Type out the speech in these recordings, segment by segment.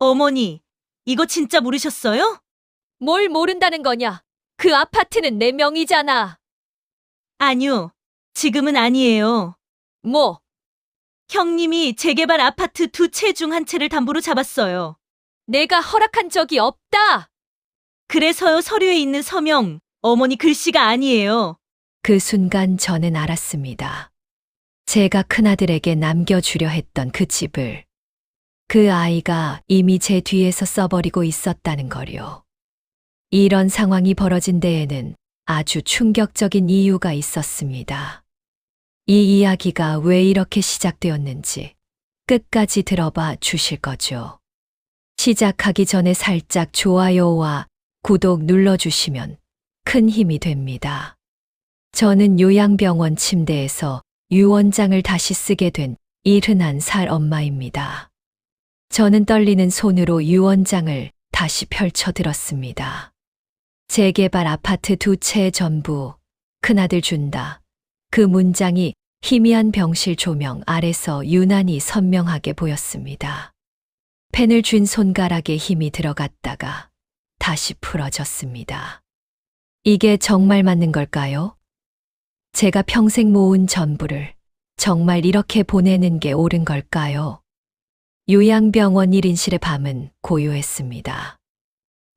어머니, 이거 진짜 모르셨어요? 뭘 모른다는 거냐? 그 아파트는 내 명의잖아. 아니요. 지금은 아니에요. 뭐, 형님이 재개발 아파트 두 채 중 한 채를 담보로 잡았어요. 내가 허락한 적이 없다. 그래서요, 서류에 있는 서명, 어머니 글씨가 아니에요. 그 순간 저는 알았습니다. 제가 큰아들에게 남겨주려 했던 그 집을 그 아이가 이미 제 뒤에서 써버리고 있었다는 거요. 이런 상황이 벌어진 데에는 아주 충격적인 이유가 있었습니다. 이 이야기가 왜 이렇게 시작되었는지 끝까지 들어봐 주실 거죠. 시작하기 전에 살짝 좋아요와 구독 눌러주시면 큰 힘이 됩니다. 저는 요양병원 침대에서 유언장을 다시 쓰게 된 71살 엄마입니다. 저는 떨리는 손으로 유언장을 다시 펼쳐 들었습니다. 재개발 아파트 두 채 전부 큰아들 준다. 그 문장이 희미한 병실 조명 아래서 유난히 선명하게 보였습니다. 펜을 쥔 손가락에 힘이 들어갔다가 다시 풀어졌습니다. 이게 정말 맞는 걸까요? 제가 평생 모은 전부를 정말 이렇게 보내는 게 옳은 걸까요? 요양병원 1인실의 밤은 고요했습니다.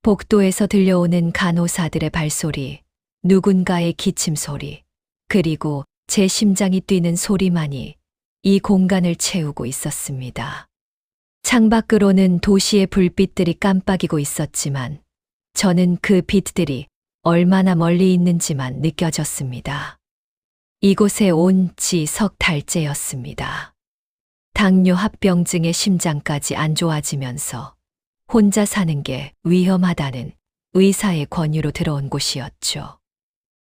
복도에서 들려오는 간호사들의 발소리, 누군가의 기침 소리, 그리고 제 심장이 뛰는 소리만이 이 공간을 채우고 있었습니다. 창밖으로는 도시의 불빛들이 깜빡이고 있었지만 저는 그 빛들이 얼마나 멀리 있는지만 느껴졌습니다. 이곳에 온 지 석 달째였습니다. 당뇨 합병증에 심장까지 안 좋아지면서 혼자 사는 게 위험하다는 의사의 권유로 들어온 곳이었죠.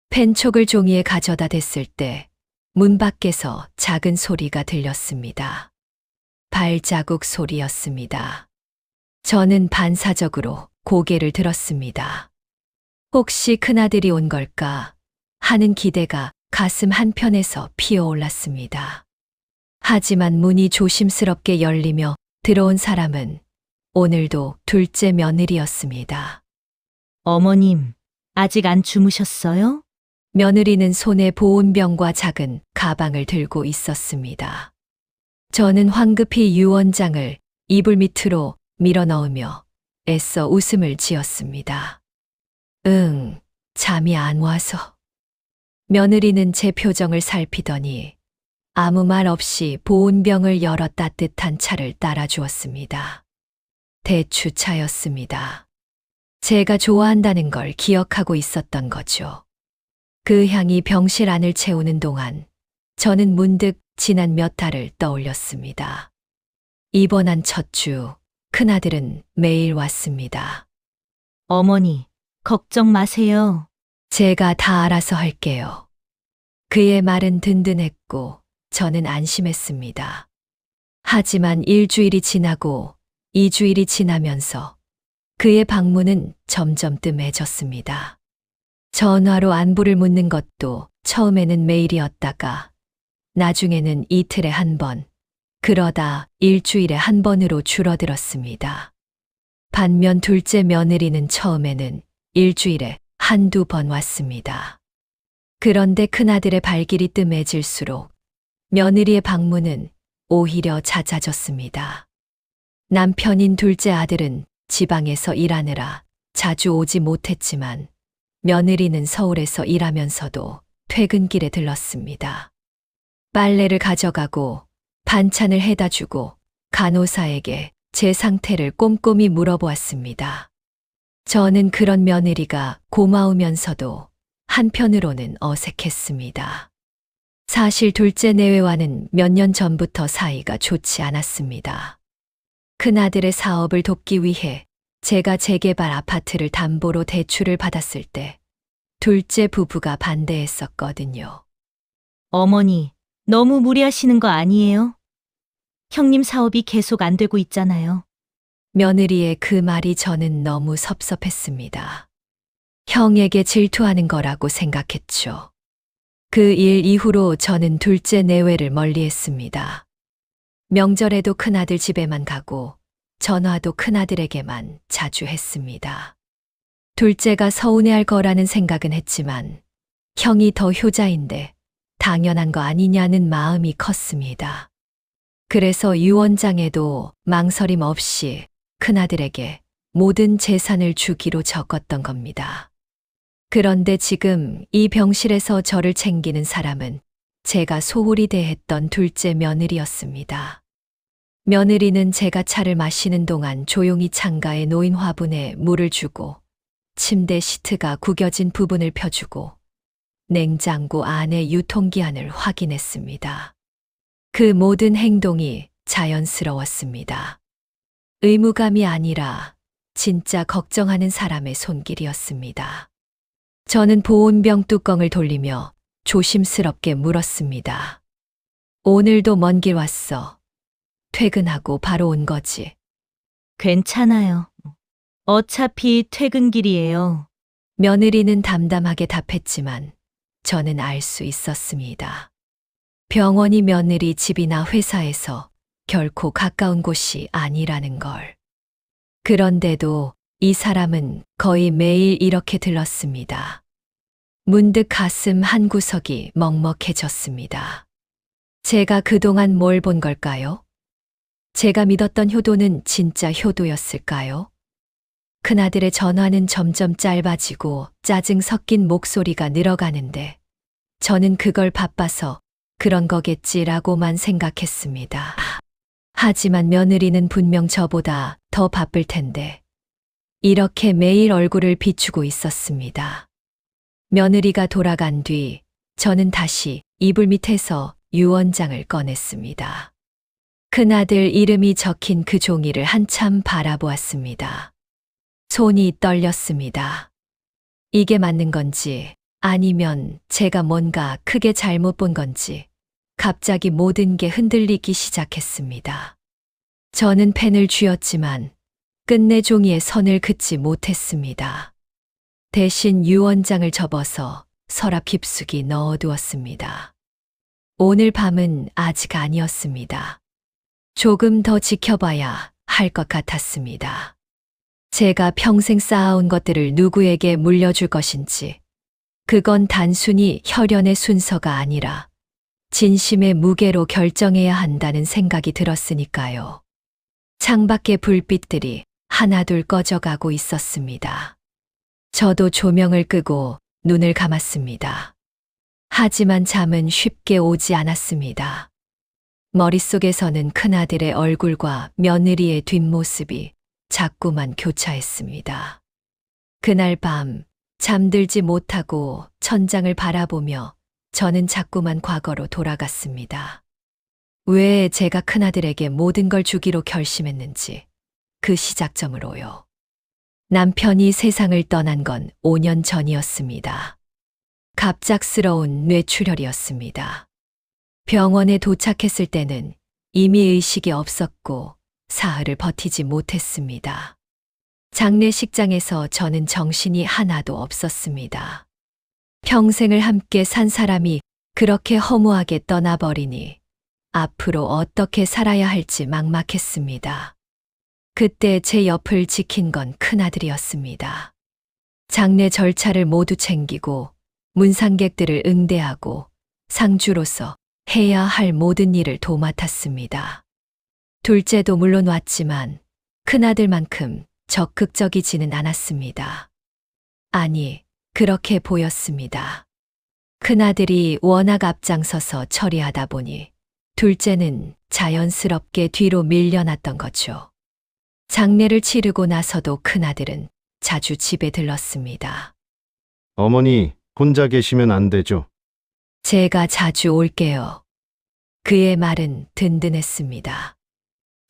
펜촉을 종이에 가져다 댔을 때 문 밖에서 작은 소리가 들렸습니다. 발자국 소리였습니다. 저는 반사적으로 고개를 들었습니다. 혹시 큰아들이 온 걸까 하는 기대가 가슴 한편에서 피어올랐습니다. 하지만 문이 조심스럽게 열리며 들어온 사람은 오늘도 둘째 며느리였습니다. 어머님, 아직 안 주무셨어요? 며느리는 손에 보온병과 작은 가방을 들고 있었습니다. 저는 황급히 유언장을 이불 밑으로 밀어 넣으며 애써 웃음을 지었습니다. 잠이 안 와서. 며느리는 제 표정을 살피더니 아무 말 없이 보온병을 열어 따뜻한 차를 따라주었습니다. 대추차였습니다. 제가 좋아한다는 걸 기억하고 있었던 거죠. 그 향이 병실 안을 채우는 동안 저는 문득 지난 몇 달을 떠올렸습니다. 입원한 첫 주, 큰아들은 매일 왔습니다. 어머니, 걱정 마세요. 제가 다 알아서 할게요. 그의 말은 든든했고 저는 안심했습니다. 하지만 일주일이 지나고 2주일이 지나면서 그의 방문은 점점 뜸해졌습니다. 전화로 안부를 묻는 것도 처음에는 매일이었다가 나중에는 이틀에 한 번, 그러다 일주일에 한 번으로 줄어들었습니다. 반면 둘째 며느리는 처음에는 일주일에 한두 번 왔습니다. 그런데 큰아들의 발길이 뜸해질수록 며느리의 방문은 오히려 잦아졌습니다. 남편인 둘째 아들은 지방에서 일하느라 자주 오지 못했지만 며느리는 서울에서 일하면서도 퇴근길에 들렀습니다. 빨래를 가져가고 반찬을 해다 주고 간호사에게 제 상태를 꼼꼼히 물어보았습니다. 저는 그런 며느리가 고마우면서도 한편으로는 어색했습니다. 사실 둘째 내외와는 몇 년 전부터 사이가 좋지 않았습니다. 큰아들의 사업을 돕기 위해 제가 재개발 아파트를 담보로 대출을 받았을 때 둘째 부부가 반대했었거든요. 어머니, 너무 무리하시는 거 아니에요? 형님 사업이 계속 안 되고 있잖아요. 며느리의 그 말이 저는 너무 섭섭했습니다. 형에게 질투하는 거라고 생각했죠. 그 일 이후로 저는 둘째 내외를 멀리했습니다. 명절에도 큰아들 집에만 가고 전화도 큰아들에게만 자주 했습니다. 둘째가 서운해할 거라는 생각은 했지만 형이 더 효자인데 당연한 거 아니냐는 마음이 컸습니다. 그래서 유언장에도 망설임 없이 큰아들에게 모든 재산을 주기로 적었던 겁니다. 그런데 지금 이 병실에서 저를 챙기는 사람은 제가 소홀히 대했던 둘째 며느리였습니다. 며느리는 제가 차를 마시는 동안 조용히 창가에 놓인 화분에 물을 주고 침대 시트가 구겨진 부분을 펴주고 냉장고 안의 유통기한을 확인했습니다. 그 모든 행동이 자연스러웠습니다. 의무감이 아니라 진짜 걱정하는 사람의 손길이었습니다. 저는 보온병 뚜껑을 돌리며 조심스럽게 물었습니다. 오늘도 먼 길 왔어. 퇴근하고 바로 온 거지. 괜찮아요. 어차피 퇴근길이에요. 며느리는 담담하게 답했지만 저는 알 수 있었습니다. 병원이 며느리 집이나 회사에서 결코 가까운 곳이 아니라는 걸. 그런데도 이 사람은 거의 매일 이렇게 들렀습니다. 문득 가슴 한 구석이 먹먹해졌습니다. 제가 그동안 뭘 본 걸까요? 제가 믿었던 효도는 진짜 효도였을까요? 큰아들의 전화는 점점 짧아지고 짜증 섞인 목소리가 늘어가는데 저는 그걸 바빠서 그런 거겠지라고만 생각했습니다. 하지만 며느리는 분명 저보다 더 바쁠 텐데 이렇게 매일 얼굴을 비추고 있었습니다. 며느리가 돌아간 뒤 저는 다시 이불 밑에서 유언장을 꺼냈습니다. 큰아들 이름이 적힌 그 종이를 한참 바라보았습니다. 손이 떨렸습니다. 이게 맞는 건지 아니면 제가 뭔가 크게 잘못 본 건지 갑자기 모든 게 흔들리기 시작했습니다. 저는 펜을 쥐었지만 끝내 종이에 선을 긋지 못했습니다. 대신 유언장을 접어서 서랍 깊숙이 넣어두었습니다. 오늘 밤은 아직 아니었습니다. 조금 더 지켜봐야 할 것 같았습니다. 제가 평생 쌓아온 것들을 누구에게 물려줄 것인지, 그건 단순히 혈연의 순서가 아니라 진심의 무게로 결정해야 한다는 생각이 들었으니까요. 창밖의 불빛들이 하나둘 꺼져가고 있었습니다. 저도 조명을 끄고 눈을 감았습니다. 하지만 잠은 쉽게 오지 않았습니다. 머릿속에서는 큰아들의 얼굴과 며느리의 뒷모습이 자꾸만 교차했습니다. 그날 밤 잠들지 못하고 천장을 바라보며 저는 자꾸만 과거로 돌아갔습니다. 왜 제가 큰아들에게 모든 걸 주기로 결심했는지, 그 시작점으로요. 남편이 세상을 떠난 건 5년 전이었습니다. 갑작스러운 뇌출혈이었습니다. 병원에 도착했을 때는 이미 의식이 없었고 사흘을 버티지 못했습니다. 장례식장에서 저는 정신이 하나도 없었습니다. 평생을 함께 산 사람이 그렇게 허무하게 떠나버리니 앞으로 어떻게 살아야 할지 막막했습니다. 그때 제 옆을 지킨 건 큰아들이었습니다. 장례 절차를 모두 챙기고 문상객들을 응대하고 상주로서 해야 할 모든 일을 도맡았습니다. 둘째도 물론 왔지만 큰아들만큼 적극적이지는 않았습니다. 아니, 그렇게 보였습니다. 큰아들이 워낙 앞장서서 처리하다 보니 둘째는 자연스럽게 뒤로 밀려났던 거죠. 장례를 치르고 나서도 큰아들은 자주 집에 들렀습니다. 어머니, 혼자 계시면 안 되죠. 제가 자주 올게요. 그의 말은 든든했습니다.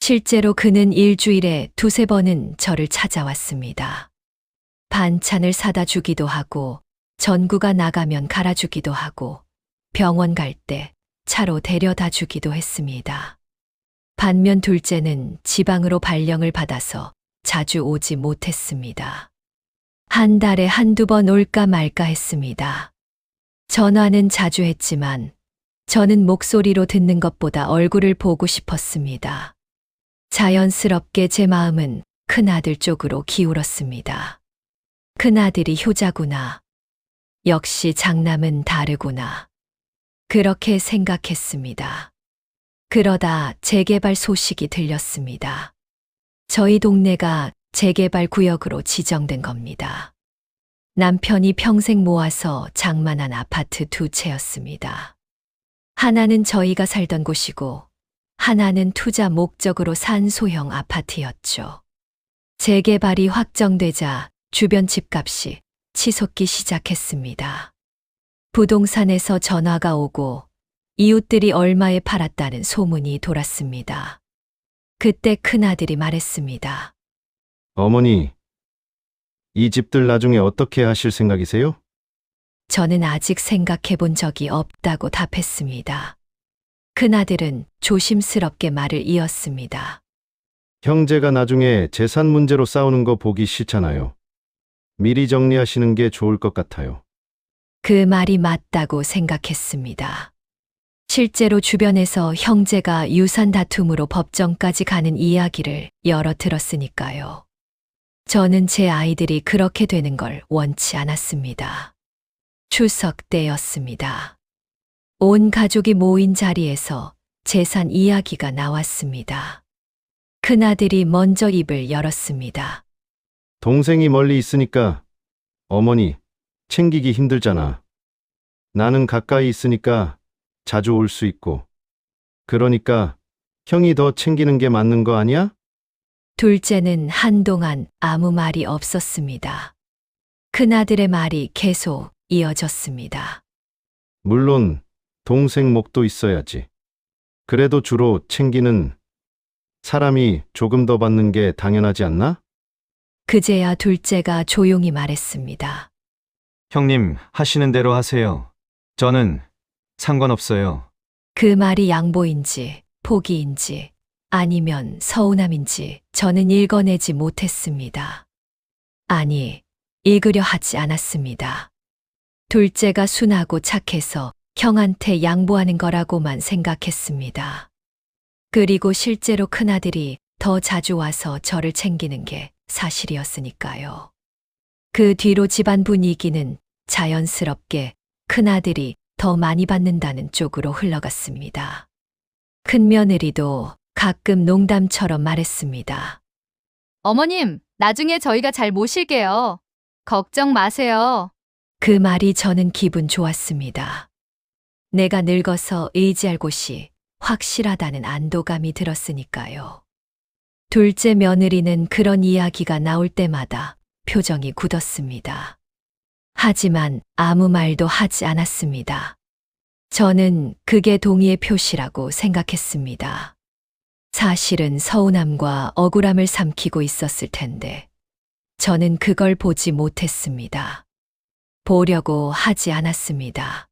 실제로 그는 일주일에 2~3번은 저를 찾아왔습니다. 반찬을 사다 주기도 하고, 전구가 나가면 갈아주기도 하고, 병원 갈 때 차로 데려다 주기도 했습니다. 반면 둘째는 지방으로 발령을 받아서 자주 오지 못했습니다. 한 달에 1~2번 올까 말까 했습니다. 전화는 자주 했지만 저는 목소리로 듣는 것보다 얼굴을 보고 싶었습니다. 자연스럽게 제 마음은 큰아들 쪽으로 기울었습니다. 큰아들이 효자구나. 역시 장남은 다르구나. 그렇게 생각했습니다. 그러다 재개발 소식이 들렸습니다. 저희 동네가 재개발 구역으로 지정된 겁니다. 남편이 평생 모아서 장만한 아파트 두 채였습니다. 하나는 저희가 살던 곳이고, 하나는 투자 목적으로 산 소형 아파트였죠. 재개발이 확정되자 주변 집값이 치솟기 시작했습니다. 부동산에서 전화가 오고 이웃들이 얼마에 팔았다는 소문이 돌았습니다. 그때 큰아들이 말했습니다. 어머니, 이 집들 나중에 어떻게 하실 생각이세요? 저는 아직 생각해 본 적이 없다고 답했습니다. 큰아들은 조심스럽게 말을 이었습니다. 형제가 나중에 재산 문제로 싸우는 거 보기 싫잖아요. 미리 정리하시는 게 좋을 것 같아요. 그 말이 맞다고 생각했습니다. 실제로 주변에서 형제가 유산 다툼으로 법정까지 가는 이야기를 여러 들었으니까요. 저는 제 아이들이 그렇게 되는 걸 원치 않았습니다. 추석 때였습니다. 온 가족이 모인 자리에서 재산 이야기가 나왔습니다. 큰아들이 먼저 입을 열었습니다. 동생이 멀리 있으니까 어머니 챙기기 힘들잖아. 나는 가까이 있으니까 자주 올 수 있고. 그러니까 형이 더 챙기는 게 맞는 거 아니야? 둘째는 한동안 아무 말이 없었습니다. 큰아들의 말이 계속 이어졌습니다. 물론 동생 목도 있어야지. 그래도 주로 챙기는 사람이 조금 더 받는 게 당연하지 않나? 그제야 둘째가 조용히 말했습니다. 형님, 하시는 대로 하세요. 저는 상관없어요. 그 말이 양보인지 포기인지 아니면 서운함인지 저는 읽어내지 못했습니다. 아니, 읽으려 하지 않았습니다. 둘째가 순하고 착해서 형한테 양보하는 거라고만 생각했습니다. 그리고 실제로 큰아들이 더 자주 와서 저를 챙기는 게 사실이었으니까요. 그 뒤로 집안 분위기는 자연스럽게 큰아들이 더 많이 받는다는 쪽으로 흘러갔습니다. 큰며느리도 가끔 농담처럼 말했습니다. 어머님, 나중에 저희가 잘 모실게요. 걱정 마세요. 그 말이 저는 기분 좋았습니다. 내가 늙어서 의지할 곳이 확실하다는 안도감이 들었으니까요. 둘째 며느리는 그런 이야기가 나올 때마다 표정이 굳었습니다. 하지만 아무 말도 하지 않았습니다. 저는 그게 동의의 표시라고 생각했습니다. 사실은 서운함과 억울함을 삼키고 있었을 텐데, 저는 그걸 보지 못했습니다. 보려고 하지 않았습니다.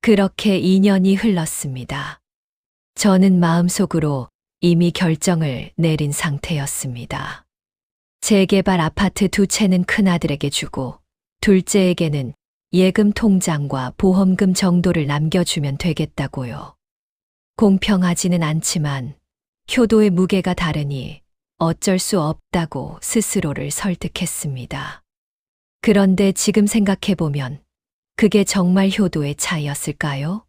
그렇게 2년이 흘렀습니다. 저는 마음속으로 이미 결정을 내린 상태였습니다. 재개발 아파트 두 채는 큰아들에게 주고, 둘째에게는 예금 통장과 보험금 정도를 남겨주면 되겠다고요. 공평하지는 않지만 효도의 무게가 다르니 어쩔 수 없다고 스스로를 설득했습니다. 그런데 지금 생각해보면 그게 정말 효도의 차이였을까요?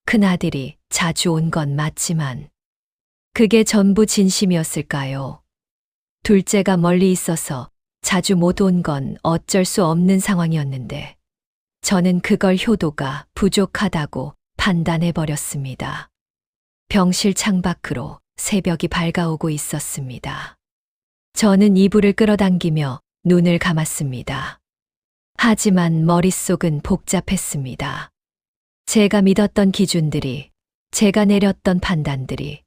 큰아들이 자주 온 건 맞지만 그게 전부 진심이었을까요? 둘째가 멀리 있어서 자주 못 온 건 어쩔 수 없는 상황이었는데 저는 그걸 효도가 부족하다고 판단해버렸습니다. 병실 창밖으로 새벽이 밝아오고 있었습니다. 저는 이불을 끌어당기며 눈을 감았습니다. 하지만 머릿속은 복잡했습니다. 제가 믿었던 기준들이, 제가 내렸던 판단들이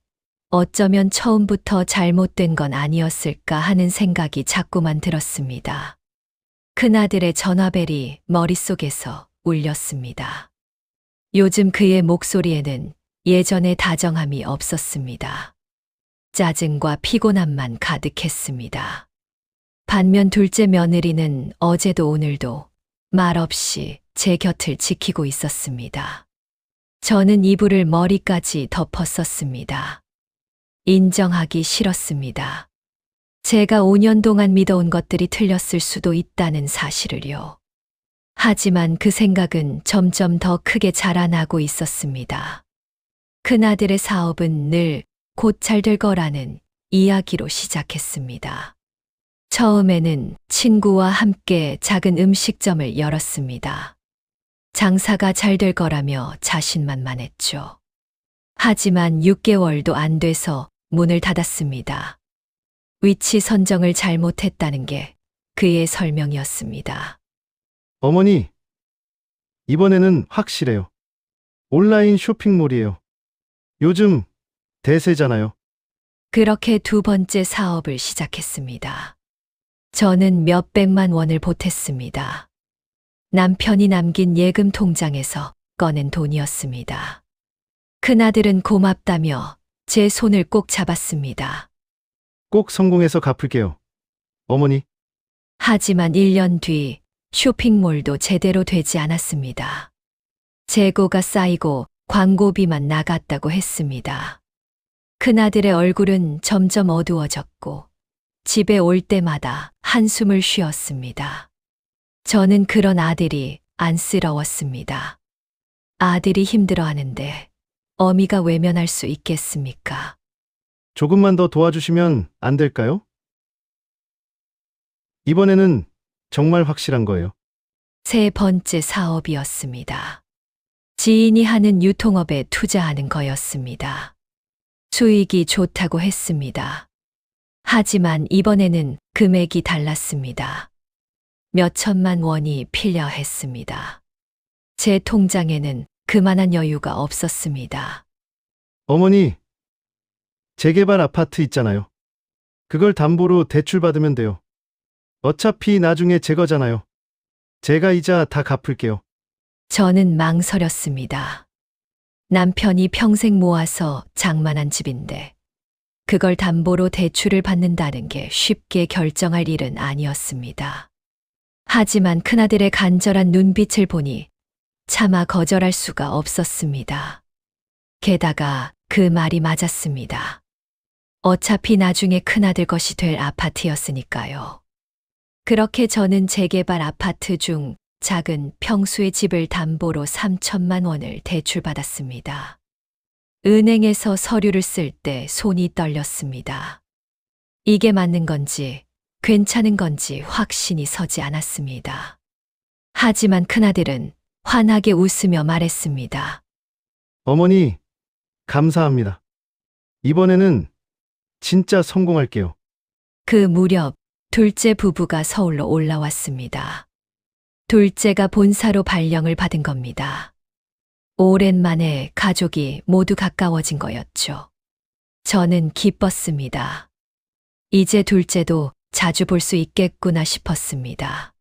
어쩌면 처음부터 잘못된 건 아니었을까 하는 생각이 자꾸만 들었습니다. 큰아들의 전화벨이 머릿속에서 울렸습니다. 요즘 그의 목소리에는 예전의 다정함이 없었습니다. 짜증과 피곤함만 가득했습니다. 반면 둘째 며느리는 어제도 오늘도 말없이 제 곁을 지키고 있었습니다. 저는 이불을 머리까지 덮었었습니다. 인정하기 싫었습니다. 제가 5년 동안 믿어온 것들이 틀렸을 수도 있다는 사실을요. 하지만 그 생각은 점점 더 크게 자라나고 있었습니다. 큰아들의 사업은 늘 곧 잘 될 거라는 이야기로 시작했습니다. 처음에는 친구와 함께 작은 음식점을 열었습니다. 장사가 잘 될 거라며 자신만만했죠. 하지만 6개월도 안 돼서 문을 닫았습니다. 위치 선정을 잘못했다는 게 그의 설명이었습니다. 어머니, 이번에는 확실해요. 온라인 쇼핑몰이에요. 요즘 대세잖아요. 그렇게 두 번째 사업을 시작했습니다. 저는 몇백만 원을 보탰습니다. 남편이 남긴 예금 통장에서 꺼낸 돈이었습니다. 큰아들은 고맙다며 제 손을 꼭 잡았습니다. 꼭 성공해서 갚을게요. 어머니, 하지만 1년 뒤 쇼핑몰도 제대로 되지 않았습니다. 재고가 쌓이고 광고비만 나갔다고 했습니다. 큰아들의 얼굴은 점점 어두워졌고 집에 올 때마다 한숨을 쉬었습니다. 저는 그런 아들이 안쓰러웠습니다. 아들이 힘들어하는데 어미가 외면할 수 있겠습니까? 조금만 더 도와주시면 안 될까요? 이번에는 정말 확실한 거예요. 세 번째 사업이었습니다. 지인이 하는 유통업에 투자하는 거였습니다. 수익이 좋다고 했습니다. 하지만 이번에는 금액이 달랐습니다. 몇 천만 원이 필요했습니다. 제 통장에는 그만한 여유가 없었습니다. 어머니, 재개발 아파트 있잖아요. 그걸 담보로 대출 받으면 돼요. 어차피 나중에 제 거잖아요. 제가 이자 다 갚을게요. 저는 망설였습니다. 남편이 평생 모아서 장만한 집인데 그걸 담보로 대출을 받는다는 게 쉽게 결정할 일은 아니었습니다. 하지만 큰아들의 간절한 눈빛을 보니 차마 거절할 수가 없었습니다. 게다가 그 말이 맞았습니다. 어차피 나중에 큰아들 것이 될 아파트였으니까요. 그렇게 저는 재개발 아파트 중 작은 평수의 집을 담보로 3천만 원을 대출받았습니다. 은행에서 서류를 쓸 때 손이 떨렸습니다. 이게 맞는 건지 괜찮은 건지 확신이 서지 않았습니다. 하지만 큰아들은 환하게 웃으며 말했습니다. 어머니, 감사합니다. 이번에는 진짜 성공할게요. 그 무렵 둘째 부부가 서울로 올라왔습니다. 둘째가 본사로 발령을 받은 겁니다. 오랜만에 가족이 모두 가까워진 거였죠. 저는 기뻤습니다. 이제 둘째도 자주 볼 수 있겠구나 싶었습니다.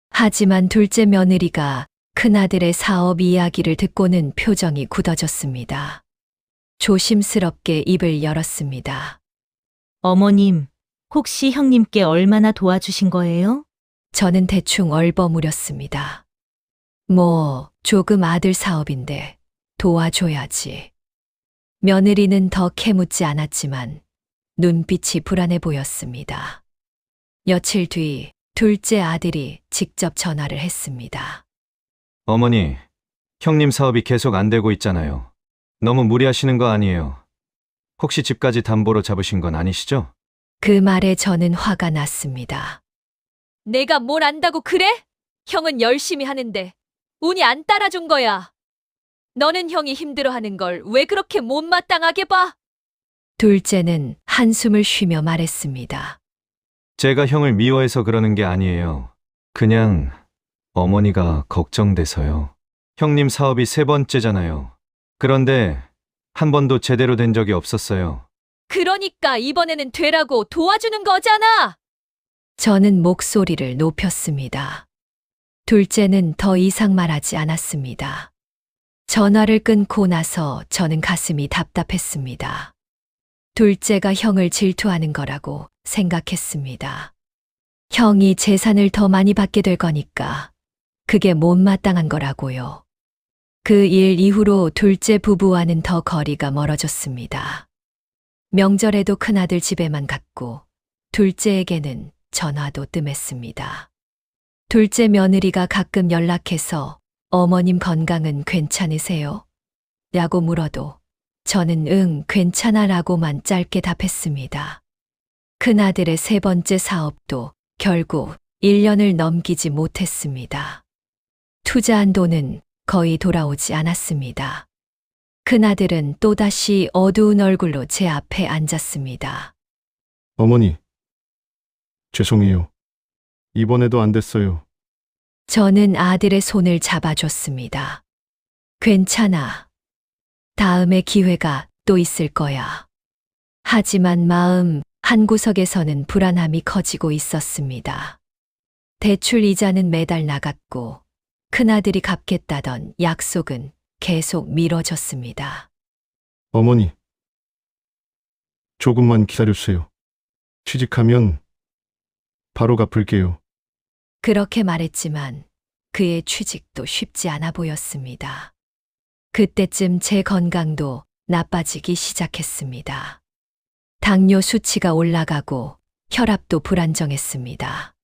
하지만 둘째 며느리가 큰아들의 사업 이야기를 듣고는 표정이 굳어졌습니다. 조심스럽게 입을 열었습니다. 어머님, 혹시 형님께 얼마나 도와주신 거예요? 저는 대충 얼버무렸습니다. 조금 아들 사업인데 도와줘야지. 며느리는 더 캐묻지 않았지만 눈빛이 불안해 보였습니다. 며칠 뒤 둘째 아들이 직접 전화를 했습니다. 어머니, 형님 사업이 계속 안 되고 있잖아요. 너무 무리하시는 거 아니에요? 혹시 집까지 담보로 잡으신 건 아니시죠? 그 말에 저는 화가 났습니다. 내가 뭘 안다고 그래? 형은 열심히 하는데 운이 안 따라준 거야. 너는 형이 힘들어하는 걸 왜 그렇게 못마땅하게 봐? 둘째는 한숨을 쉬며 말했습니다. 제가 형을 미워해서 그러는 게 아니에요. 그냥 어머니가 걱정돼서요. 형님 사업이 세 번째잖아요. 그런데 한 번도 제대로 된 적이 없었어요. 그러니까 이번에는 되라고 도와주는 거잖아. 저는 목소리를 높였습니다. 둘째는 더 이상 말하지 않았습니다. 전화를 끊고 나서 저는 가슴이 답답했습니다. 둘째가 형을 질투하는 거라고 생각했습니다. 형이 재산을 더 많이 받게 될 거니까 그게 못마땅한 거라고요. 그 일 이후로 둘째 부부와는 더 거리가 멀어졌습니다. 명절에도 큰아들 집에만 갔고 둘째에게는 전화도 뜸했습니다. 둘째 며느리가 가끔 연락해서 어머님 건강은 괜찮으세요? 라고 물어도 저는 응, 괜찮아 라고만 짧게 답했습니다. 큰아들의 세 번째 사업도 결국 1년을 넘기지 못했습니다. 투자한 돈은 거의 돌아오지 않았습니다. 큰아들은 또다시 어두운 얼굴로 제 앞에 앉았습니다. 어머니, 죄송해요. 이번에도 안 됐어요. 저는 아들의 손을 잡아줬습니다. 괜찮아. 다음에 기회가 또 있을 거야. 하지만 마음 한구석에서는 불안함이 커지고 있었습니다. 대출 이자는 매달 나갔고 큰아들이 갚겠다던 약속은 계속 미뤄졌습니다. 어머니, 조금만 기다려주세요. 취직하면 바로 갚을게요. 그렇게 말했지만 그의 취직도 쉽지 않아 보였습니다. 그때쯤 제 건강도 나빠지기 시작했습니다. 당뇨 수치가 올라가고 혈압도 불안정했습니다.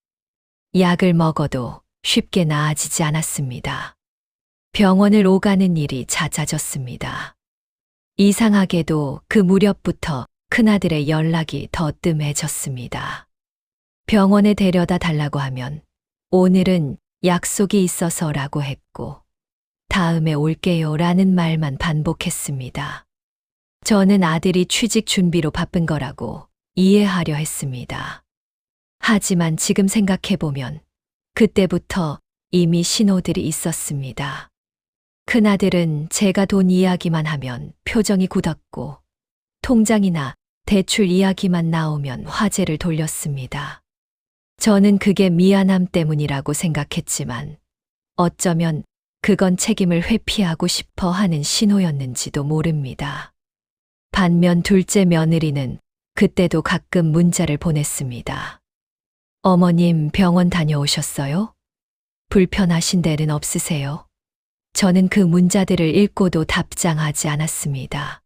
약을 먹어도 쉽게 나아지지 않았습니다. 병원을 오가는 일이 잦아졌습니다. 이상하게도 그 무렵부터 큰아들의 연락이 더 뜸해졌습니다. 병원에 데려다 달라고 하면 오늘은 약속이 있어서라고 했고 다음에 올게요 라는 말만 반복했습니다. 저는 아들이 취직 준비로 바쁜 거라고 이해하려 했습니다. 하지만 지금 생각해보면 그때부터 이미 신호들이 있었습니다. 큰아들은 제가 돈 이야기만 하면 표정이 굳었고 통장이나 대출 이야기만 나오면 화제를 돌렸습니다. 저는 그게 미안함 때문이라고 생각했지만 어쩌면 그건 책임을 회피하고 싶어 하는 신호였는지도 모릅니다. 반면 둘째 며느리는 그때도 가끔 문자를 보냈습니다. 어머님 병원 다녀오셨어요? 불편하신 데는 없으세요? 저는 그 문자들을 읽고도 답장하지 않았습니다.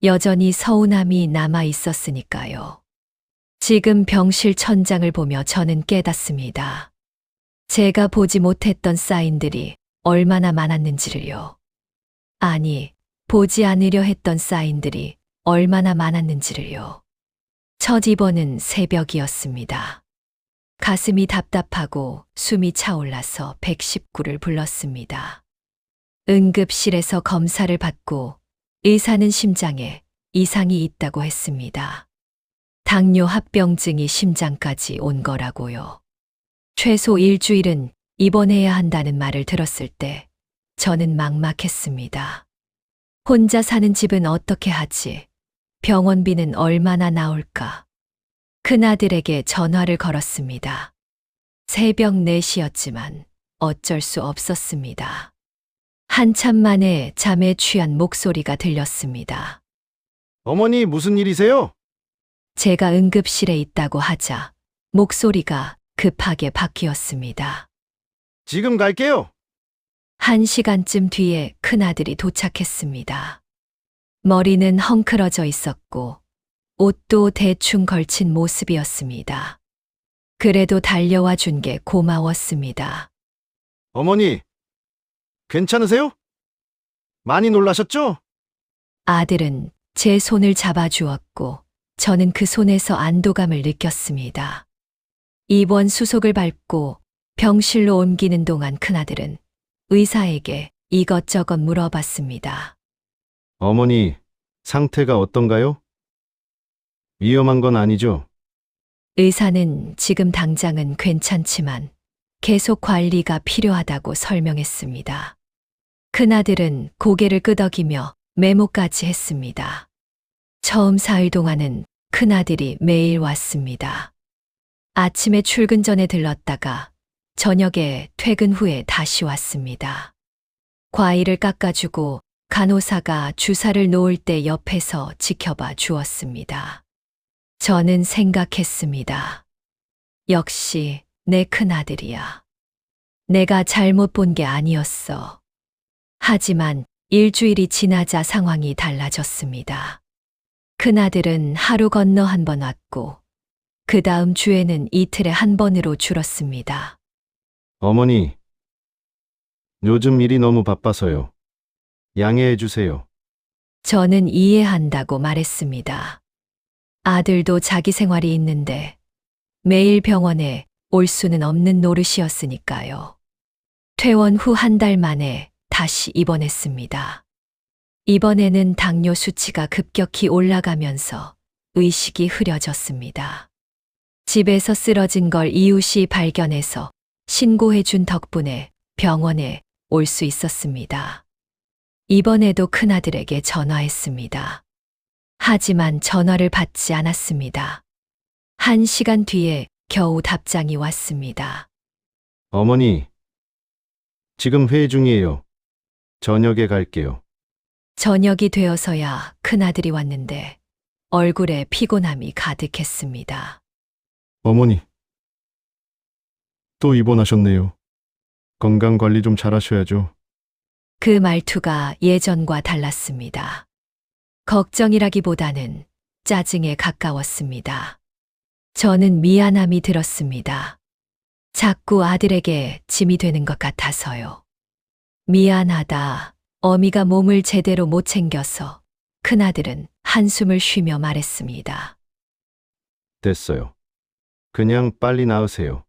여전히 서운함이 남아 있었으니까요. 지금 병실 천장을 보며 저는 깨닫습니다. 제가 보지 못했던 사인들이 얼마나 많았는지를요. 아니, 보지 않으려 했던 사인들이 얼마나 많았는지를요. 첫 입원은 새벽이었습니다. 가슴이 답답하고 숨이 차올라서 119를 불렀습니다. 응급실에서 검사를 받고 의사는 심장에 이상이 있다고 했습니다. 당뇨 합병증이 심장까지 온 거라고요. 최소 일주일은 입원해야 한다는 말을 들었을 때 저는 막막했습니다. 혼자 사는 집은 어떻게 하지? 병원비는 얼마나 나올까? 큰아들에게 전화를 걸었습니다. 새벽 4시였지만 어쩔 수 없었습니다. 한참 만에 잠에 취한 목소리가 들렸습니다. 어머니, 무슨 일이세요? 제가 응급실에 있다고 하자 목소리가 급하게 바뀌었습니다. 지금 갈게요. 1시간쯤 뒤에 큰아들이 도착했습니다. 머리는 헝클어져 있었고 옷도 대충 걸친 모습이었습니다. 그래도 달려와 준 게 고마웠습니다. 어머니, 괜찮으세요? 많이 놀라셨죠? 아들은 제 손을 잡아주었고 저는 그 손에서 안도감을 느꼈습니다. 입원 수속을 밟고 병실로 옮기는 동안 큰아들은 의사에게 이것저것 물어봤습니다. 어머니, 상태가 어떤가요? 위험한 건 아니죠? 의사는 지금 당장은 괜찮지만 계속 관리가 필요하다고 설명했습니다. 큰아들은 고개를 끄덕이며 메모까지 했습니다. 처음 사흘 동안은 큰아들이 매일 왔습니다. 아침에 출근 전에 들렀다가 저녁에 퇴근 후에 다시 왔습니다. 과일을 깎아주고 간호사가 주사를 놓을 때 옆에서 지켜봐 주었습니다. 저는 생각했습니다. 역시 내 큰아들이야. 내가 잘못 본 게 아니었어. 하지만 일주일이 지나자 상황이 달라졌습니다. 큰아들은 하루 건너 한 번 왔고, 그 다음 주에는 이틀에 한 번으로 줄었습니다. 어머니, 요즘 일이 너무 바빠서요. 양해해 주세요. 저는 이해한다고 말했습니다. 아들도 자기 생활이 있는데 매일 병원에 올 수는 없는 노릇이었으니까요. 퇴원 후 한 달 만에 다시 입원했습니다. 이번에는 당뇨 수치가 급격히 올라가면서 의식이 흐려졌습니다. 집에서 쓰러진 걸 이웃이 발견해서 신고해 준 덕분에 병원에 올 수 있었습니다. 이번에도 큰아들에게 전화했습니다. 하지만 전화를 받지 않았습니다. 1시간 뒤에 겨우 답장이 왔습니다. 어머니, 지금 회의 중이에요. 저녁에 갈게요. 저녁이 되어서야 큰아들이 왔는데 얼굴에 피곤함이 가득했습니다. 어머니, 또 입원하셨네요. 건강 관리 좀 잘하셔야죠. 그 말투가 예전과 달랐습니다. 걱정이라기보다는 짜증에 가까웠습니다. 저는 미안함이 들었습니다. 자꾸 아들에게 짐이 되는 것 같아서요. 미안하다. 어미가 몸을 제대로 못 챙겨서 큰아들은 한숨을 쉬며 말했습니다. 됐어요. 그냥 빨리 나으세요.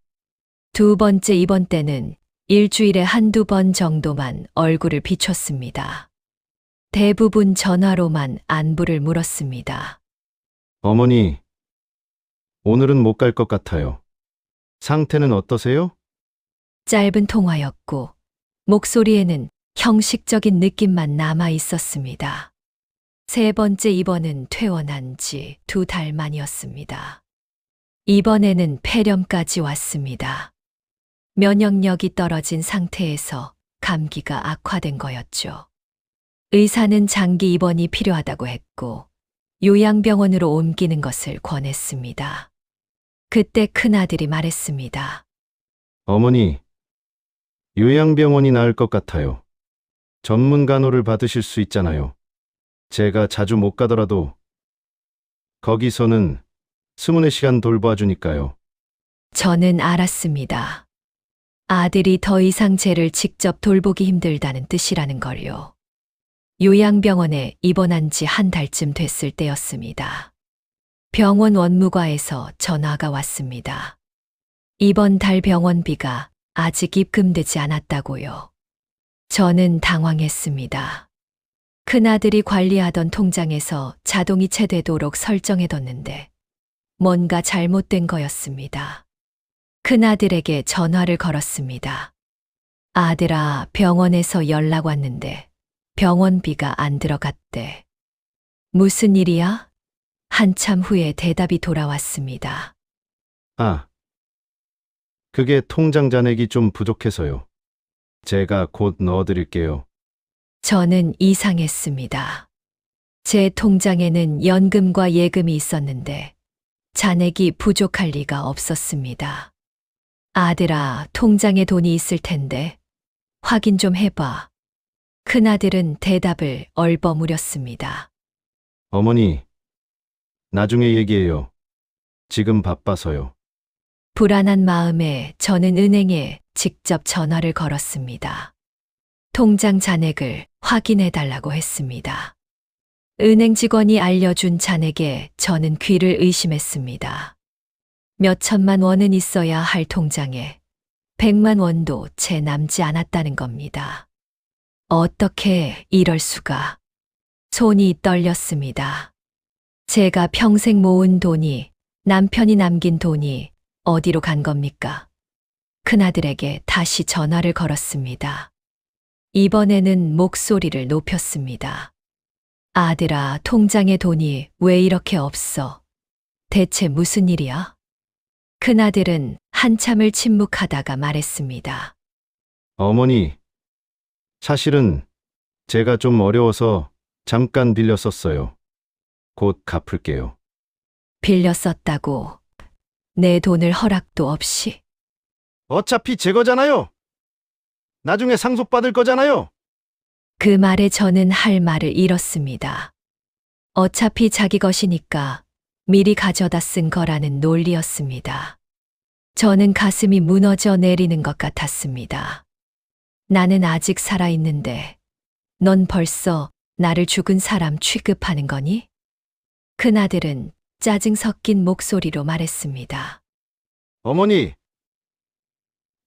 두 번째 입원 때는 일주일에 한두 번 정도만 얼굴을 비췄습니다. 대부분 전화로만 안부를 물었습니다. 어머니, 오늘은 못 갈 것 같아요. 상태는 어떠세요? 짧은 통화였고 목소리에는 형식적인 느낌만 남아 있었습니다. 세 번째 입원은 퇴원한 지 2달 만이었습니다. 이번에는 폐렴까지 왔습니다. 면역력이 떨어진 상태에서 감기가 악화된 거였죠. 의사는 장기 입원이 필요하다고 했고 요양병원으로 옮기는 것을 권했습니다. 그때 큰아들이 말했습니다. 어머니, 요양병원이 나을 것 같아요. 전문 간호를 받으실 수 있잖아요. 제가 자주 못 가더라도 거기서는 24시간 돌봐주니까요. 저는 알았습니다. 아들이 더 이상 쟤를 직접 돌보기 힘들다는 뜻이라는 걸요. 요양병원에 입원한 지 한 달쯤 됐을 때였습니다. 병원 원무과에서 전화가 왔습니다. 이번 달 병원비가 아직 입금되지 않았다고요. 저는 당황했습니다. 큰아들이 관리하던 통장에서 자동이체되도록 설정해뒀는데 뭔가 잘못된 거였습니다. 큰아들에게 전화를 걸었습니다. 아들아, 병원에서 연락 왔는데 병원비가 안 들어갔대. 무슨 일이야? 한참 후에 대답이 돌아왔습니다. 아, 그게 통장 잔액이 좀 부족해서요. 제가 곧 넣어드릴게요. 저는 이상했습니다. 제 통장에는 연금과 예금이 있었는데 잔액이 부족할 리가 없었습니다. 아들아, 통장에 돈이 있을 텐데 확인 좀 해봐. 큰아들은 대답을 얼버무렸습니다. 어머니, 나중에 얘기해요. 지금 바빠서요. 불안한 마음에 저는 은행에 직접 전화를 걸었습니다. 통장 잔액을 확인해 달라고 했습니다. 은행 직원이 알려준 잔액에 저는 귀를 의심했습니다. 몇 천만 원은 있어야 할 통장에 100만 원도 채 남지 않았다는 겁니다. 어떻게 이럴 수가. 손이 떨렸습니다. 제가 평생 모은 돈이, 남편이 남긴 돈이 어디로 간 겁니까? 큰아들에게 다시 전화를 걸었습니다. 이번에는 목소리를 높였습니다. 아들아, 통장에 돈이 왜 이렇게 없어? 대체 무슨 일이야? 큰아들은 한참을 침묵하다가 말했습니다. 어머니, 사실은 제가 좀 어려워서 잠깐 빌렸었어요. 곧 갚을게요. 빌려 썼다고 내 돈을 허락도 없이. 어차피 제 거잖아요. 나중에 상속받을 거잖아요. 그 말에 저는 할 말을 잃었습니다. 어차피 자기 것이니까 미리 가져다 쓴 거라는 논리였습니다. 저는 가슴이 무너져 내리는 것 같았습니다. 나는 아직 살아있는데 넌 벌써 나를 죽은 사람 취급하는 거니? 큰아들은 짜증 섞인 목소리로 말했습니다. 어머니,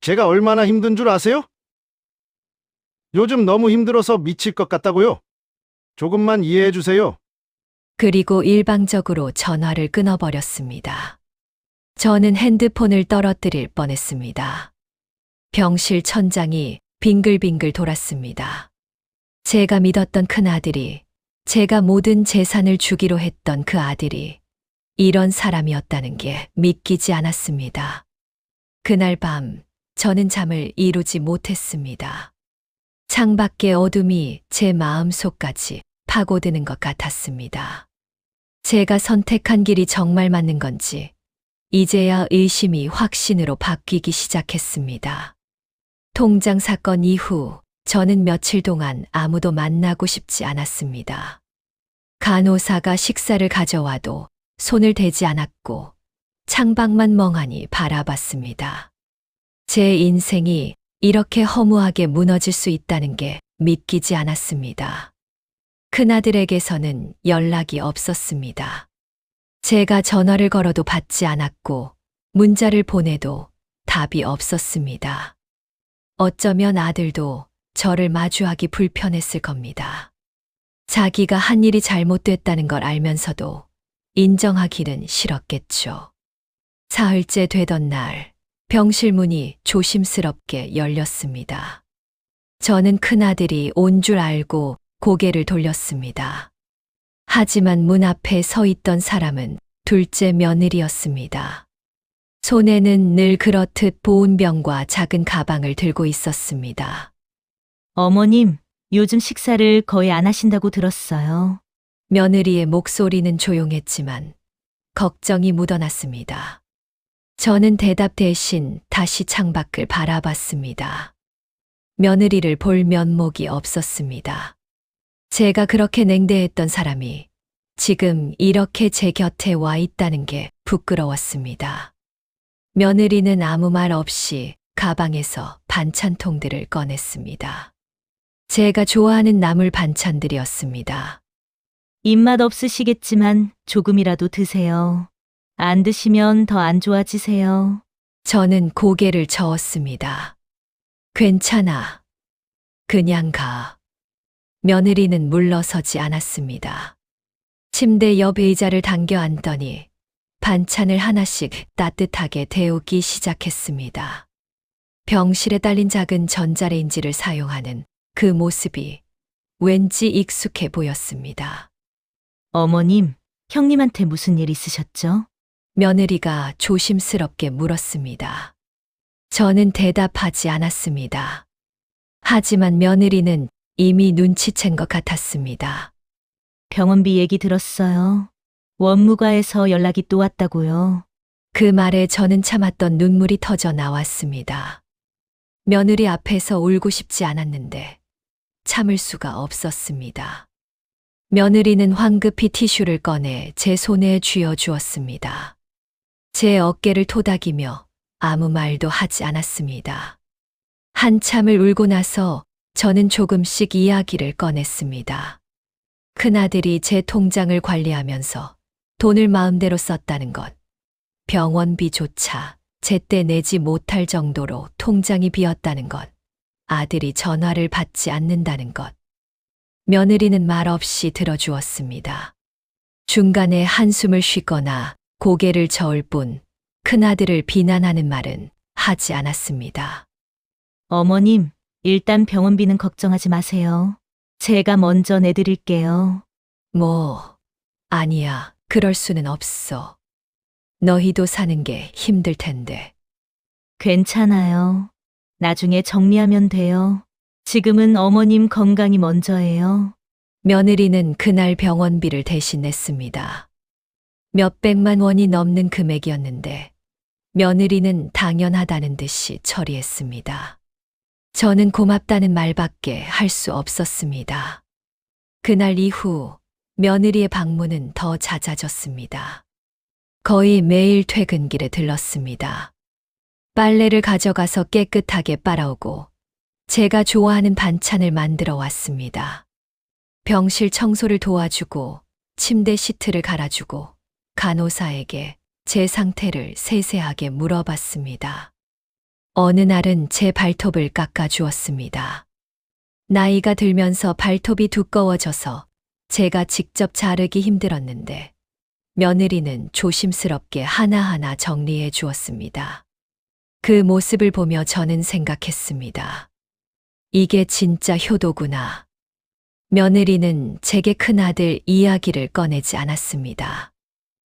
제가 얼마나 힘든 줄 아세요? 요즘 너무 힘들어서 미칠 것 같다고요. 조금만 이해해 주세요. 그리고 일방적으로 전화를 끊어버렸습니다. 저는 핸드폰을 떨어뜨릴 뻔했습니다. 병실 천장이 빙글빙글 돌았습니다. 제가 믿었던 큰아들이, 제가 모든 재산을 주기로 했던 그 아들이 이런 사람이었다는 게 믿기지 않았습니다. 그날 밤 저는 잠을 이루지 못했습니다. 창밖의 어둠이 제 마음속까지 파고드는 것 같았습니다. 제가 선택한 길이 정말 맞는 건지 이제야 의심이 확신으로 바뀌기 시작했습니다. 통장 사건 이후 저는 며칠 동안 아무도 만나고 싶지 않았습니다. 간호사가 식사를 가져와도 손을 대지 않았고 창밖만 멍하니 바라봤습니다. 제 인생이 이렇게 허무하게 무너질 수 있다는 게 믿기지 않았습니다. 큰아들에게서는 연락이 없었습니다. 제가 전화를 걸어도 받지 않았고 문자를 보내도 답이 없었습니다. 어쩌면 아들도 저를 마주하기 불편했을 겁니다. 자기가 한 일이 잘못됐다는 걸 알면서도 인정하기는 싫었겠죠. 사흘째 되던 날, 병실 문이 조심스럽게 열렸습니다. 저는 큰아들이 온 줄 알고 고개를 돌렸습니다. 하지만 문 앞에 서 있던 사람은 둘째 며느리였습니다. 손에는 늘 그렇듯 보온병과 작은 가방을 들고 있었습니다. 어머님, 요즘 식사를 거의 안 하신다고 들었어요. 며느리의 목소리는 조용했지만 걱정이 묻어났습니다. 저는 대답 대신 다시 창밖을 바라봤습니다. 며느리를 볼 면목이 없었습니다. 제가 그렇게 냉대했던 사람이 지금 이렇게 제 곁에 와 있다는 게 부끄러웠습니다. 며느리는 아무 말 없이 가방에서 반찬통들을 꺼냈습니다. 제가 좋아하는 나물 반찬들이었습니다. 입맛 없으시겠지만 조금이라도 드세요. 안 드시면 더 안 좋아지세요. 저는 고개를 저었습니다. 괜찮아. 그냥 가. 며느리는 물러서지 않았습니다. 침대 옆 의자를 당겨 앉더니 반찬을 하나씩 따뜻하게 데우기 시작했습니다. 병실에 딸린 작은 전자레인지를 사용하는 그 모습이 왠지 익숙해 보였습니다. 어머님, 형님한테 무슨 일 있으셨죠? 며느리가 조심스럽게 물었습니다. 저는 대답하지 않았습니다. 하지만 며느리는 이미 눈치챈 것 같았습니다. 병원비 얘기 들었어요. 원무과에서 연락이 또 왔다고요. 그 말에 저는 참았던 눈물이 터져 나왔습니다. 며느리 앞에서 울고 싶지 않았는데 참을 수가 없었습니다. 며느리는 황급히 티슈를 꺼내 제 손에 쥐어 주었습니다. 제 어깨를 토닥이며 아무 말도 하지 않았습니다. 한참을 울고 나서 저는 조금씩 이야기를 꺼냈습니다. 큰아들이 제 통장을 관리하면서 돈을 마음대로 썼다는 것, 병원비조차 제때 내지 못할 정도로 통장이 비었다는 것, 아들이 전화를 받지 않는다는 것. 며느리는 말없이 들어주었습니다. 중간에 한숨을 쉬거나 고개를 저을 뿐 큰아들을 비난하는 말은 하지 않았습니다. 어머님, 일단 병원비는 걱정하지 마세요. 제가 먼저 내드릴게요. 아니야. 그럴 수는 없어. 너희도 사는 게 힘들 텐데. 괜찮아요. 나중에 정리하면 돼요. 지금은 어머님 건강이 먼저예요. 며느리는 그날 병원비를 대신 냈습니다. 몇백만 원이 넘는 금액이었는데 며느리는 당연하다는 듯이 처리했습니다. 저는 고맙다는 말밖에 할 수 없었습니다. 그날 이후 며느리의 방문은 더 잦아졌습니다. 거의 매일 퇴근길에 들렀습니다. 빨래를 가져가서 깨끗하게 빨아오고 제가 좋아하는 반찬을 만들어 왔습니다. 병실 청소를 도와주고 침대 시트를 갈아주고 간호사에게 제 상태를 세세하게 물어봤습니다. 어느 날은 제 발톱을 깎아주었습니다. 나이가 들면서 발톱이 두꺼워져서 제가 직접 자르기 힘들었는데 며느리는 조심스럽게 하나하나 정리해 주었습니다. 그 모습을 보며 저는 생각했습니다. 이게 진짜 효도구나. 며느리는 제게 큰아들 이야기를 꺼내지 않았습니다.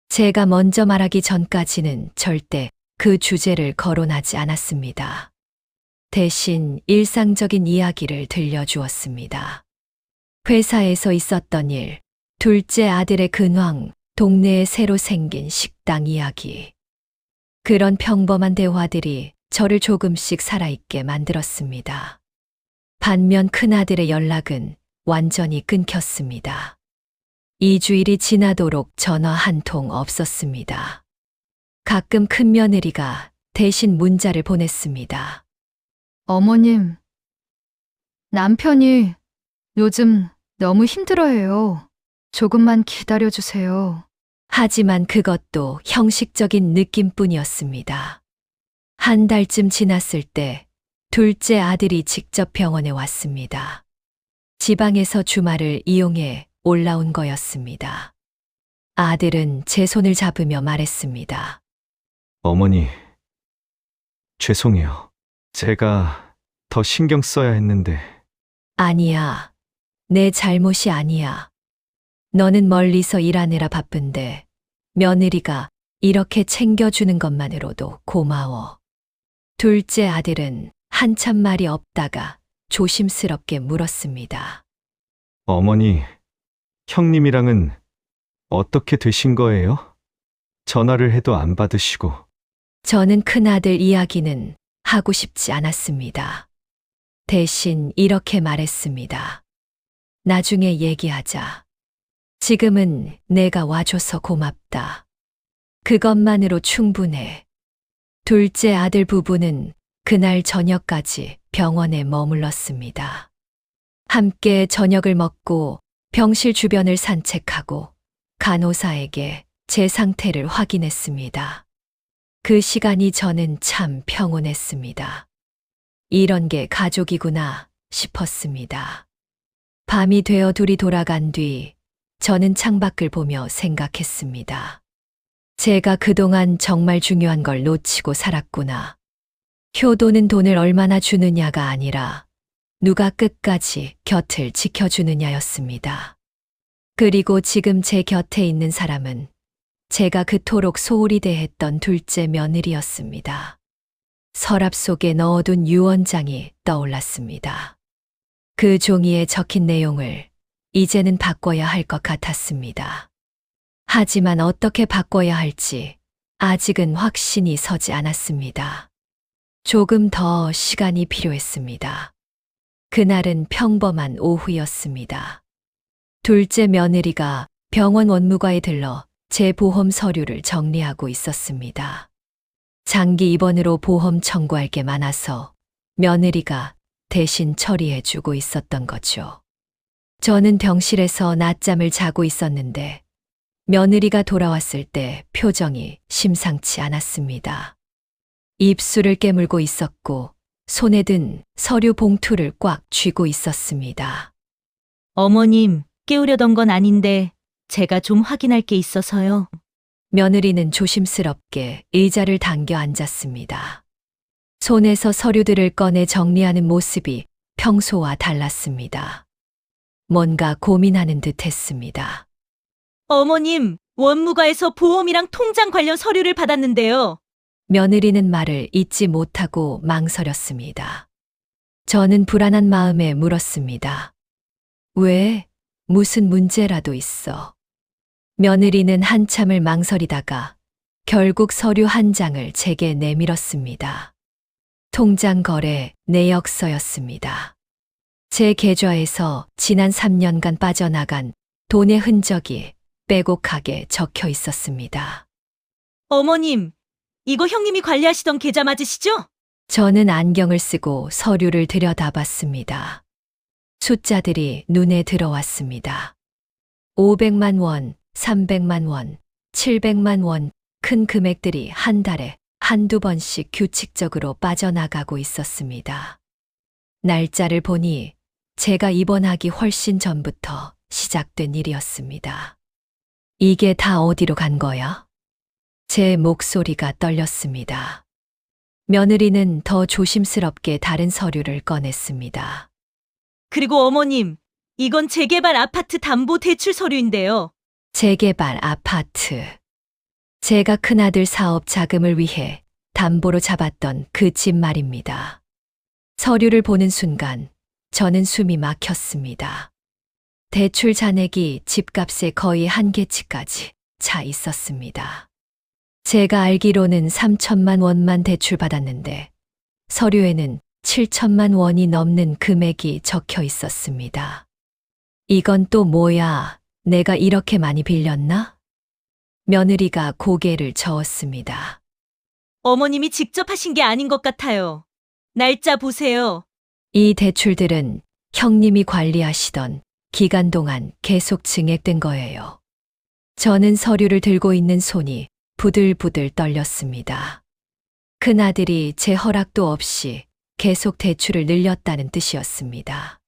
제가 먼저 말하기 전까지는 절대 그 주제를 거론하지 않았습니다. 대신 일상적인 이야기를 들려주었습니다. 회사에서 있었던 일, 둘째 아들의 근황, 동네에 새로 생긴 식당 이야기. 그런 평범한 대화들이 저를 조금씩 살아있게 만들었습니다. 반면 큰아들의 연락은 완전히 끊겼습니다. 2주일이 지나도록 전화 한 통 없었습니다. 가끔 큰며느리가 대신 문자를 보냈습니다. 어머님, 남편이 요즘 너무 힘들어해요. 조금만 기다려주세요. 하지만 그것도 형식적인 느낌뿐이었습니다. 한 달쯤 지났을 때 둘째 아들이 직접 병원에 왔습니다. 지방에서 주말을 이용해 올라온 거였습니다. 아들은 제 손을 잡으며 말했습니다. 어머니, 죄송해요. 제가 더 신경 써야 했는데. 아니야. 내 잘못이 아니야. 너는 멀리서 일하느라 바쁜데 며느리가 이렇게 챙겨주는 것만으로도 고마워. 둘째 아들은 한참 말이 없다가 조심스럽게 물었습니다. 어머니, 형님이랑은 어떻게 되신 거예요? 전화를 해도 안 받으시고. 저는 큰아들 이야기는 하고 싶지 않았습니다. 대신 이렇게 말했습니다. 나중에 얘기하자. 지금은 내가 와줘서 고맙다. 그것만으로 충분해. 둘째 아들 부부는 그날 저녁까지 병원에 머물렀습니다. 함께 저녁을 먹고 병실 주변을 산책하고 간호사에게 제 상태를 확인했습니다. 그 시간이 저는 참 평온했습니다. 이런 게 가족이구나 싶었습니다. 밤이 되어 둘이 돌아간 뒤 저는 창밖을 보며 생각했습니다. 제가 그동안 정말 중요한 걸 놓치고 살았구나. 효도는 돈을 얼마나 주느냐가 아니라 누가 끝까지 곁을 지켜주느냐였습니다. 그리고 지금 제 곁에 있는 사람은 제가 그토록 소홀히 대했던 둘째 며느리였습니다. 서랍 속에 넣어둔 유언장이 떠올랐습니다. 그 종이에 적힌 내용을 이제는 바꿔야 할 것 같았습니다. 하지만 어떻게 바꿔야 할지 아직은 확신이 서지 않았습니다. 조금 더 시간이 필요했습니다. 그날은 평범한 오후였습니다. 둘째 며느리가 병원 원무과에 들러 제 보험 서류를 정리하고 있었습니다. 장기 입원으로 보험 청구할 게 많아서 며느리가 대신 처리해주고 있었던 거죠. 저는 병실에서 낮잠을 자고 있었는데 며느리가 돌아왔을 때 표정이 심상치 않았습니다. 입술을 깨물고 있었고 손에 든 서류 봉투를 꽉 쥐고 있었습니다. 어머님, 깨우려던 건 아닌데 제가 좀 확인할 게 있어서요. 며느리는 조심스럽게 의자를 당겨 앉았습니다. 손에서 서류들을 꺼내 정리하는 모습이 평소와 달랐습니다. 뭔가 고민하는 듯 했습니다. 어머님, 원무과에서 보험이랑 통장 관련 서류를 받았는데요. 며느리는 말을 잇지 못하고 망설였습니다. 저는 불안한 마음에 물었습니다. 왜? 무슨 문제라도 있어? 며느리는 한참을 망설이다가 결국 서류 한 장을 제게 내밀었습니다. 통장 거래 내역서였습니다. 제 계좌에서 지난 3년간 빠져나간 돈의 흔적이 빼곡하게 적혀 있었습니다. 어머님, 이거 형님이 관리하시던 계좌 맞으시죠? 저는 안경을 쓰고 서류를 들여다봤습니다. 숫자들이 눈에 들어왔습니다. 500만 원, 300만 원, 700만 원, 큰 금액들이 한 달에 한두 번씩 규칙적으로 빠져나가고 있었습니다. 날짜를 보니 제가 입원하기 훨씬 전부터 시작된 일이었습니다. 이게 다 어디로 간 거야? 제 목소리가 떨렸습니다. 며느리는 더 조심스럽게 다른 서류를 꺼냈습니다. 그리고 어머님, 이건 재개발 아파트 담보 대출 서류인데요. 재개발 아파트. 제가 큰아들 사업 자금을 위해 담보로 잡았던 그 집 말입니다. 서류를 보는 순간 저는 숨이 막혔습니다. 대출 잔액이 집값의 거의 한계치까지 차 있었습니다. 제가 알기로는 3천만 원만 대출받았는데 서류에는 7천만 원이 넘는 금액이 적혀 있었습니다. 이건 또 뭐야? 내가 이렇게 많이 빌렸나? 며느리가 고개를 저었습니다. 어머님이 직접 하신 게 아닌 것 같아요. 날짜 보세요. 이 대출들은 형님이 관리하시던 기간 동안 계속 증액된 거예요. 저는 서류를 들고 있는 손이 부들부들 떨렸습니다. 큰아들이 제 허락도 없이 계속 대출을 늘렸다는 뜻이었습니다.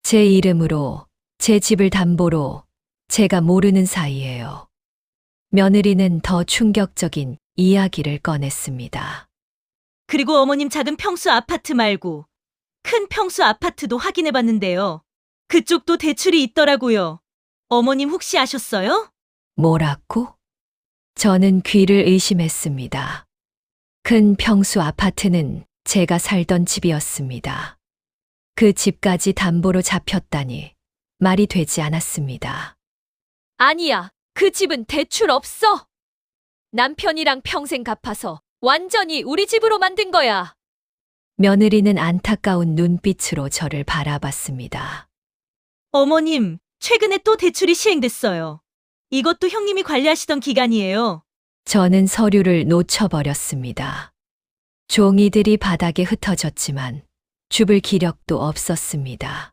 제 이름으로, 제 집을 담보로 제가 모르는 사이에요. 며느리는 더 충격적인 이야기를 꺼냈습니다. 그리고 어머님 작은 평수 아파트 말고 큰 평수 아파트도 확인해 봤는데요. 그쪽도 대출이 있더라고요. 어머님 혹시 아셨어요? 뭐라고? 저는 귀를 의심했습니다. 큰 평수 아파트는 제가 살던 집이었습니다. 그 집까지 담보로 잡혔다니 말이 되지 않았습니다. 아니야. 그 집은 대출 없어. 남편이랑 평생 갚아서 완전히 우리 집으로 만든 거야. 며느리는 안타까운 눈빛으로 저를 바라봤습니다. 어머님, 최근에 또 대출이 시행됐어요. 이것도 형님이 관리하시던 기간이에요. 저는 서류를 놓쳐버렸습니다. 종이들이 바닥에 흩어졌지만 줍을 기력도 없었습니다.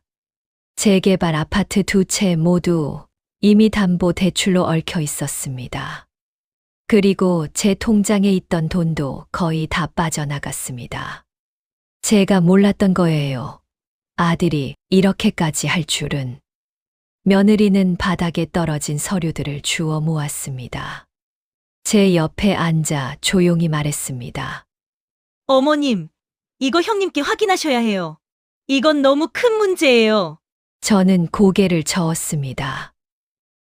재개발 아파트 두 채 모두 이미 담보 대출로 얽혀 있었습니다. 그리고 제 통장에 있던 돈도 거의 다 빠져나갔습니다. 제가 몰랐던 거예요. 아들이 이렇게까지 할 줄은. 며느리는 바닥에 떨어진 서류들을 주워 모았습니다. 제 옆에 앉아 조용히 말했습니다. 어머님, 이거 형님께 확인하셔야 해요. 이건 너무 큰 문제예요. 저는 고개를 저었습니다.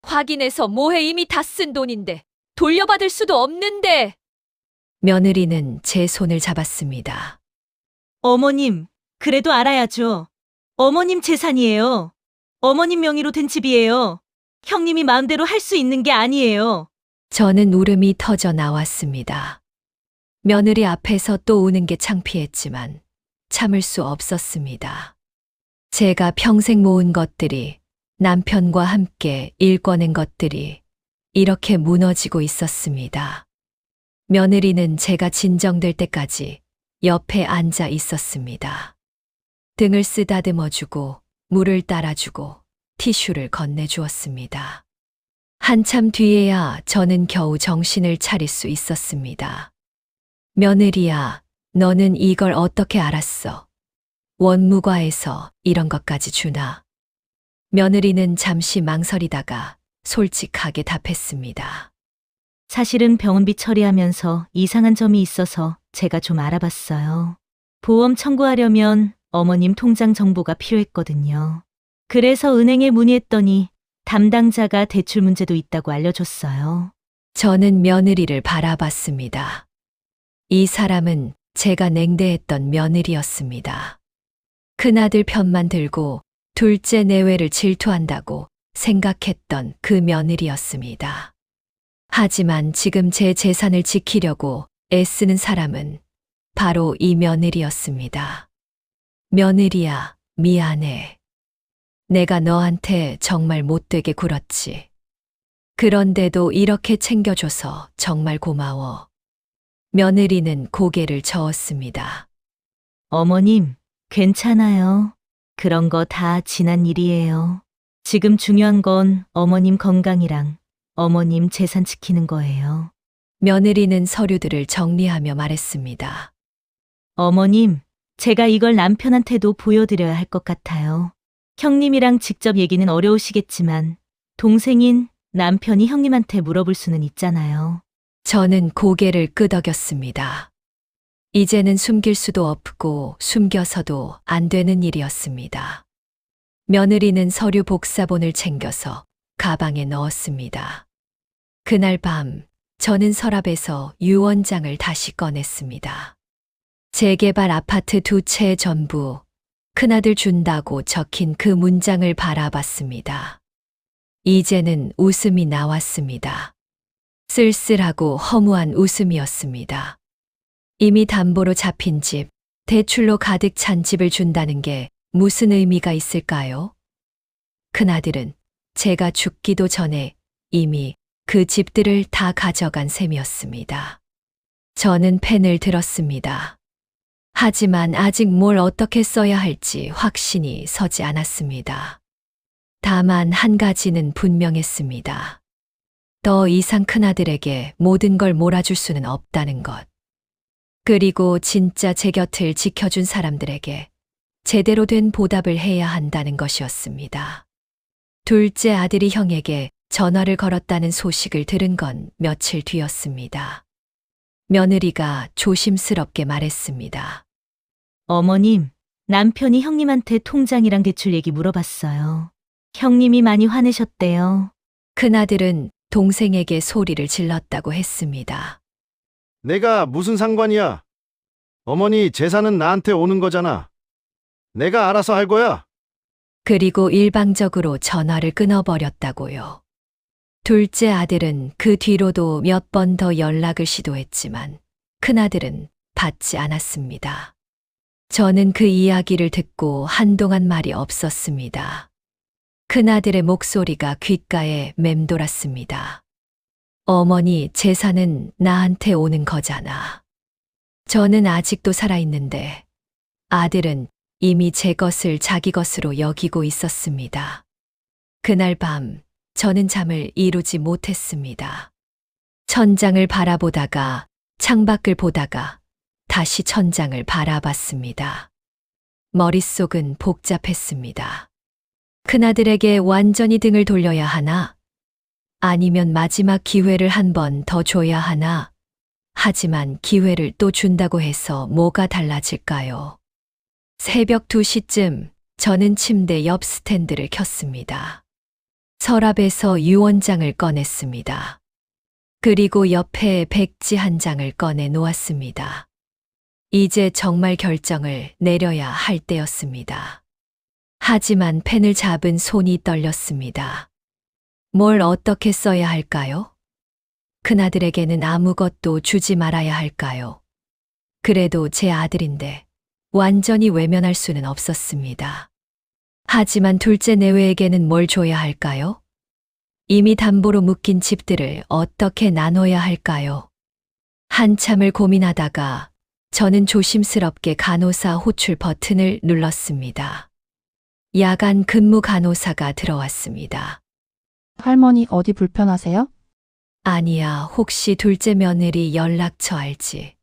확인해서 뭐해. 이미 다 쓴 돈인데. 돌려받을 수도 없는데. 며느리는 제 손을 잡았습니다. 어머님, 그래도 알아야죠. 어머님 재산이에요. 어머님 명의로 된 집이에요. 형님이 마음대로 할 수 있는 게 아니에요. 저는 울음이 터져 나왔습니다. 며느리 앞에서 또 우는 게 창피했지만 참을 수 없었습니다. 제가 평생 모은 것들이, 남편과 함께 일궈낸 것들이 이렇게 무너지고 있었습니다. 며느리는 제가 진정될 때까지 옆에 앉아 있었습니다. 등을 쓰다듬어주고 물을 따라주고 티슈를 건네주었습니다. 한참 뒤에야 저는 겨우 정신을 차릴 수 있었습니다. 며느리야, 너는 이걸 어떻게 알았어? 원무과에서 이런 것까지 주나? 며느리는 잠시 망설이다가 솔직하게 답했습니다. 사실은 병원비 처리하면서 이상한 점이 있어서 제가 좀 알아봤어요. 보험 청구하려면 어머님 통장 정보가 필요했거든요. 그래서 은행에 문의했더니 담당자가 대출 문제도 있다고 알려줬어요. 저는 며느리를 바라봤습니다. 이 사람은 제가 냉대했던 며느리였습니다. 큰아들 편만 들고 둘째 내외를 질투한다고 생각했던 그 며느리였습니다. 하지만 지금 제 재산을 지키려고 애쓰는 사람은 바로 이 며느리였습니다. 며느리야, 미안해. 내가 너한테 정말 못되게 굴었지. 그런데도 이렇게 챙겨줘서 정말 고마워. 며느리는 고개를 저었습니다. 어머님, 괜찮아요. 그런 거 다 지난 일이에요. 지금 중요한 건 어머님 건강이랑 어머님 재산 지키는 거예요. 며느리는 서류들을 정리하며 말했습니다. 어머님, 제가 이걸 남편한테도 보여드려야 할 것 같아요. 형님이랑 직접 얘기는 어려우시겠지만 동생인 남편이 형님한테 물어볼 수는 있잖아요. 저는 고개를 끄덕였습니다. 이제는 숨길 수도 없고 숨겨서도 안 되는 일이었습니다. 며느리는 서류 복사본을 챙겨서 가방에 넣었습니다. 그날 밤 저는 서랍에서 유언장을 다시 꺼냈습니다. 재개발 아파트 2채 전부 큰아들 준다고 적힌 그 문장을 바라봤습니다. 이제는 웃음이 나왔습니다. 쓸쓸하고 허무한 웃음이었습니다. 이미 담보로 잡힌 집, 대출로 가득 찬 집을 준다는 게 무슨 의미가 있을까요? 큰아들은 제가 죽기도 전에 이미 그 집들을 다 가져간 셈이었습니다. 저는 펜을 들었습니다. 하지만 아직 뭘 어떻게 써야 할지 확신이 서지 않았습니다. 다만 한 가지는 분명했습니다. 더 이상 큰아들에게 모든 걸 몰아줄 수는 없다는 것. 그리고 진짜 제 곁을 지켜준 사람들에게 제대로 된 보답을 해야 한다는 것이었습니다. 둘째 아들이 형에게 전화를 걸었다는 소식을 들은 건 며칠 뒤였습니다. 며느리가 조심스럽게 말했습니다. 어머님, 남편이 형님한테 통장이랑 대출 얘기 물어봤어요. 형님이 많이 화내셨대요. 큰아들은 동생에게 소리를 질렀다고 했습니다. 내가 무슨 상관이야? 어머니 재산은 나한테 오는 거잖아. 내가 알아서 할 거야. 그리고 일방적으로 전화를 끊어버렸다고요. 둘째 아들은 그 뒤로도 몇 번 더 연락을 시도했지만 큰아들은 받지 않았습니다. 저는 그 이야기를 듣고 한동안 말이 없었습니다. 큰아들의 목소리가 귓가에 맴돌았습니다. 어머니 재산은 나한테 오는 거잖아. 저는 아직도 살아있는데 아들은 이미 제 것을 자기 것으로 여기고 있었습니다. 그날 밤 저는 잠을 이루지 못했습니다. 천장을 바라보다가 창밖을 보다가 다시 천장을 바라봤습니다. 머릿속은 복잡했습니다. 큰아들에게 완전히 등을 돌려야 하나? 아니면 마지막 기회를 한 번 더 줘야 하나? 하지만 기회를 또 준다고 해서 뭐가 달라질까요? 새벽 2시쯤 저는 침대 옆 스탠드를 켰습니다. 서랍에서 유언장을 꺼냈습니다. 그리고 옆에 백지 한 장을 꺼내 놓았습니다. 이제 정말 결정을 내려야 할 때였습니다. 하지만 펜을 잡은 손이 떨렸습니다. 뭘 어떻게 써야 할까요? 큰아들에게는 아무것도 주지 말아야 할까요? 그래도 제 아들인데 완전히 외면할 수는 없었습니다. 하지만 둘째 내외에게는 뭘 줘야 할까요? 이미 담보로 묶인 집들을 어떻게 나눠야 할까요? 한참을 고민하다가 저는 조심스럽게 간호사 호출 버튼을 눌렀습니다. 야간 근무 간호사가 들어왔습니다. 할머니 어디 불편하세요? 아니야, 혹시 둘째 며느리 연락처 알지?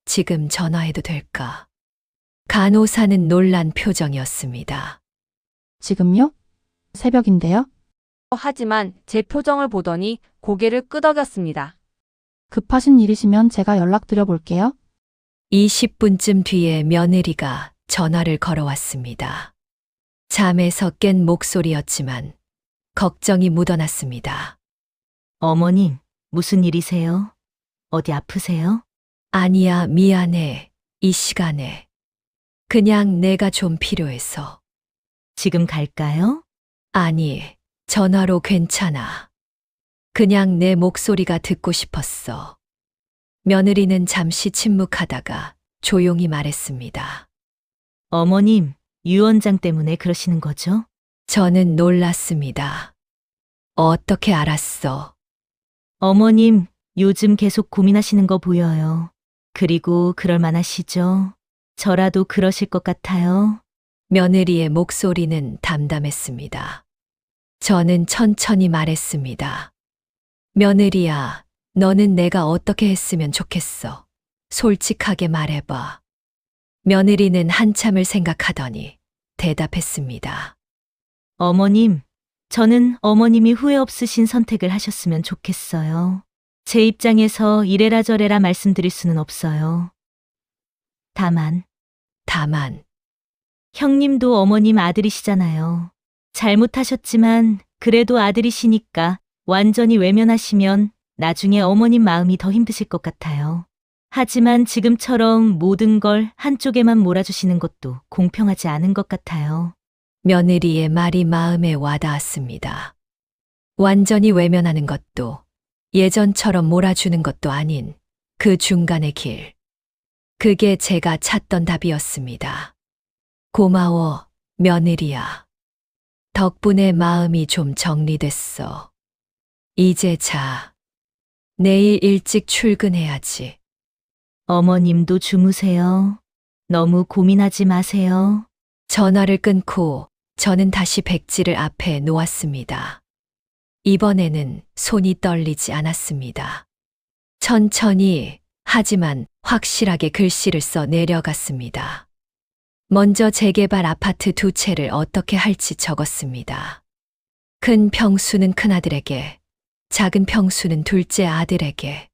지금 전화해도 될까? 간호사는 놀란 표정이었습니다. 지금요? 새벽인데요? 하지만 제 표정을 보더니 고개를 끄덕였습니다. 급하신 일이시면 제가 연락드려 볼게요. 20분쯤 뒤에 며느리가 전화를 걸어왔습니다. 잠에서 깬 목소리였지만 걱정이 묻어났습니다. 어머님, 무슨 일이세요? 어디 아프세요? 아니야, 미안해. 이 시간에. 그냥 내가 좀 필요해서. 지금 갈까요? 아니, 전화로 괜찮아. 그냥 내 목소리가 듣고 싶었어. 며느리는 잠시 침묵하다가 조용히 말했습니다. 어머님, 유언장 때문에 그러시는 거죠? 저는 놀랐습니다. 어떻게 알았어? 어머님, 요즘 계속 고민하시는 거 보여요. 그리고 그럴 만하시죠? 저라도 그러실 것 같아요. 며느리의 목소리는 담담했습니다. 저는 천천히 말했습니다. 며느리야, 너는 내가 어떻게 했으면 좋겠어? 솔직하게 말해봐. 며느리는 한참을 생각하더니 대답했습니다. 어머님, 저는 어머님이 후회 없으신 선택을 하셨으면 좋겠어요. 제 입장에서 이래라 저래라 말씀드릴 수는 없어요. 다만, 형님도 어머님 아들이시잖아요. 잘못하셨지만 그래도 아들이시니까 완전히 외면하시면 나중에 어머님 마음이 더 힘드실 것 같아요. 하지만 지금처럼 모든 걸 한쪽에만 몰아주시는 것도 공평하지 않은 것 같아요. 며느리의 말이 마음에 와닿았습니다. 완전히 외면하는 것도 예전처럼 몰아주는 것도 아닌 그 중간의 길. 그게 제가 찾던 답이었습니다. 고마워, 며느리야. 덕분에 마음이 좀 정리됐어. 이제 자. 내일 일찍 출근해야지. 어머님도 주무세요. 너무 고민하지 마세요. 전화를 끊고 저는 다시 백지를 앞에 놓았습니다. 이번에는 손이 떨리지 않았습니다. 천천히 하지만 확실하게 글씨를 써 내려갔습니다. 먼저 재개발 아파트 2채를 어떻게 할지 적었습니다. 큰 평수는 큰아들에게, 작은 평수는 둘째 아들에게.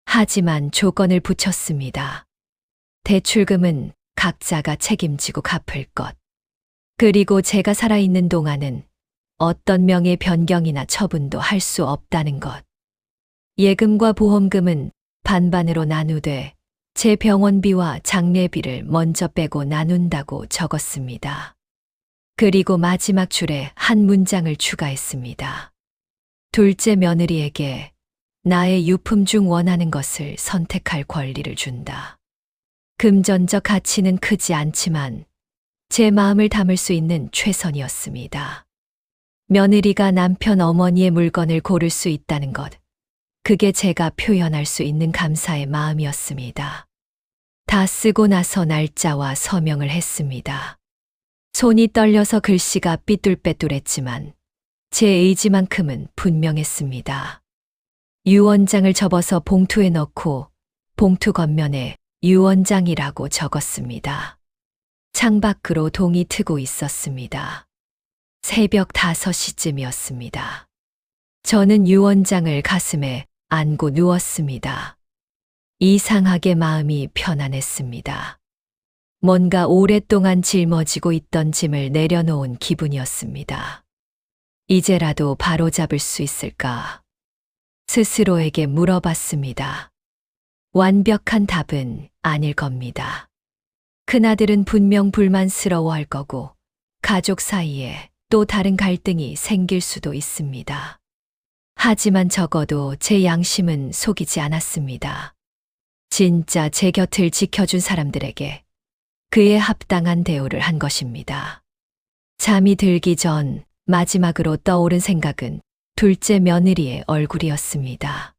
하지만 조건을 붙였습니다. 대출금은 각자가 책임지고 갚을 것. 그리고 제가 살아있는 동안은 어떤 명의 변경이나 처분도 할 수 없다는 것. 예금과 보험금은 반반으로 나누되 제 병원비와 장례비를 먼저 빼고 나눈다고 적었습니다. 그리고 마지막 줄에 한 문장을 추가했습니다. 둘째 며느리에게 나의 유품 중 원하는 것을 선택할 권리를 준다. 금전적 가치는 크지 않지만 제 마음을 담을 수 있는 최선이었습니다. 며느리가 남편 어머니의 물건을 고를 수 있다는 것. 그게 제가 표현할 수 있는 감사의 마음이었습니다. 다 쓰고 나서 날짜와 서명을 했습니다. 손이 떨려서 글씨가 삐뚤빼뚤했지만 제 의지만큼은 분명했습니다. 유언장을 접어서 봉투에 넣고 봉투 겉면에 유언장이라고 적었습니다. 창밖으로 동이 트고 있었습니다. 새벽 5시쯤이었습니다. 저는 유언장을 가슴에 안고 누웠습니다. 이상하게 마음이 편안했습니다. 뭔가 오랫동안 짊어지고 있던 짐을 내려놓은 기분이었습니다. 이제라도 바로잡을 수 있을까? 스스로에게 물어봤습니다. 완벽한 답은 아닐 겁니다. 큰아들은 분명 불만스러워할 거고 가족 사이에 또 다른 갈등이 생길 수도 있습니다. 하지만 적어도 제 양심은 속이지 않았습니다. 진짜 제 곁을 지켜준 사람들에게 그에 합당한 대우를 한 것입니다. 잠이 들기 전 마지막으로 떠오른 생각은 둘째 며느리의 얼굴이었습니다.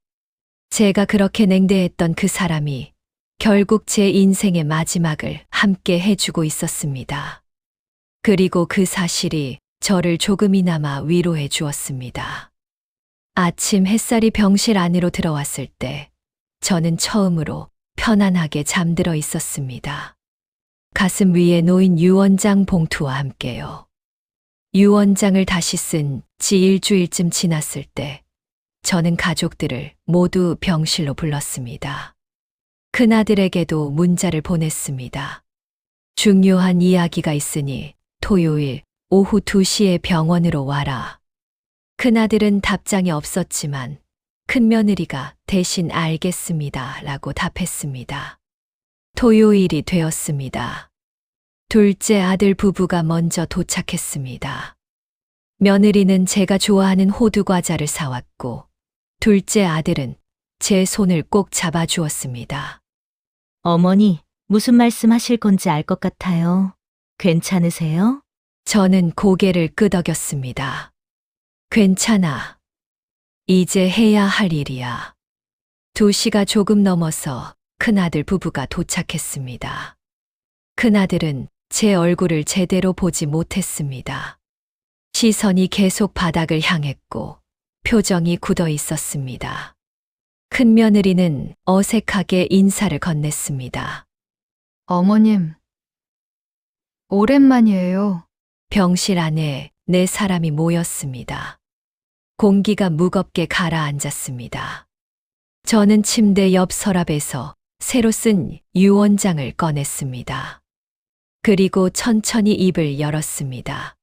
제가 그렇게 냉대했던 그 사람이 결국 제 인생의 마지막을 함께 해주고 있었습니다. 그리고 그 사실이 저를 조금이나마 위로해 주었습니다. 아침 햇살이 병실 안으로 들어왔을 때 저는 처음으로 편안하게 잠들어 있었습니다. 가슴 위에 놓인 유언장 봉투와 함께요. 유언장을 다시 쓴 지 일주일쯤 지났을 때 저는 가족들을 모두 병실로 불렀습니다. 큰아들에게도 문자를 보냈습니다. 중요한 이야기가 있으니 토요일 오후 2시에 병원으로 와라. 큰아들은 답장이 없었지만 큰며느리가 대신 알겠습니다 라고 답했습니다. 토요일이 되었습니다. 둘째 아들 부부가 먼저 도착했습니다. 며느리는 제가 좋아하는 호두 과자를 사왔고 둘째 아들은 제 손을 꼭 잡아주었습니다. 어머니, 무슨 말씀 하실 건지 알 것 같아요. 괜찮으세요? 저는 고개를 끄덕였습니다. 괜찮아. 이제 해야 할 일이야. 2시가 조금 넘어서 큰아들 부부가 도착했습니다. 큰아들은 제 얼굴을 제대로 보지 못했습니다. 시선이 계속 바닥을 향했고 표정이 굳어 있었습니다. 큰며느리는 어색하게 인사를 건넸습니다. 어머님, 오랜만이에요. 병실 안에 4사람이 모였습니다. 공기가 무겁게 가라앉았습니다. 저는 침대 옆 서랍에서 새로 쓴 유언장을 꺼냈습니다. 그리고 천천히 입을 열었습니다.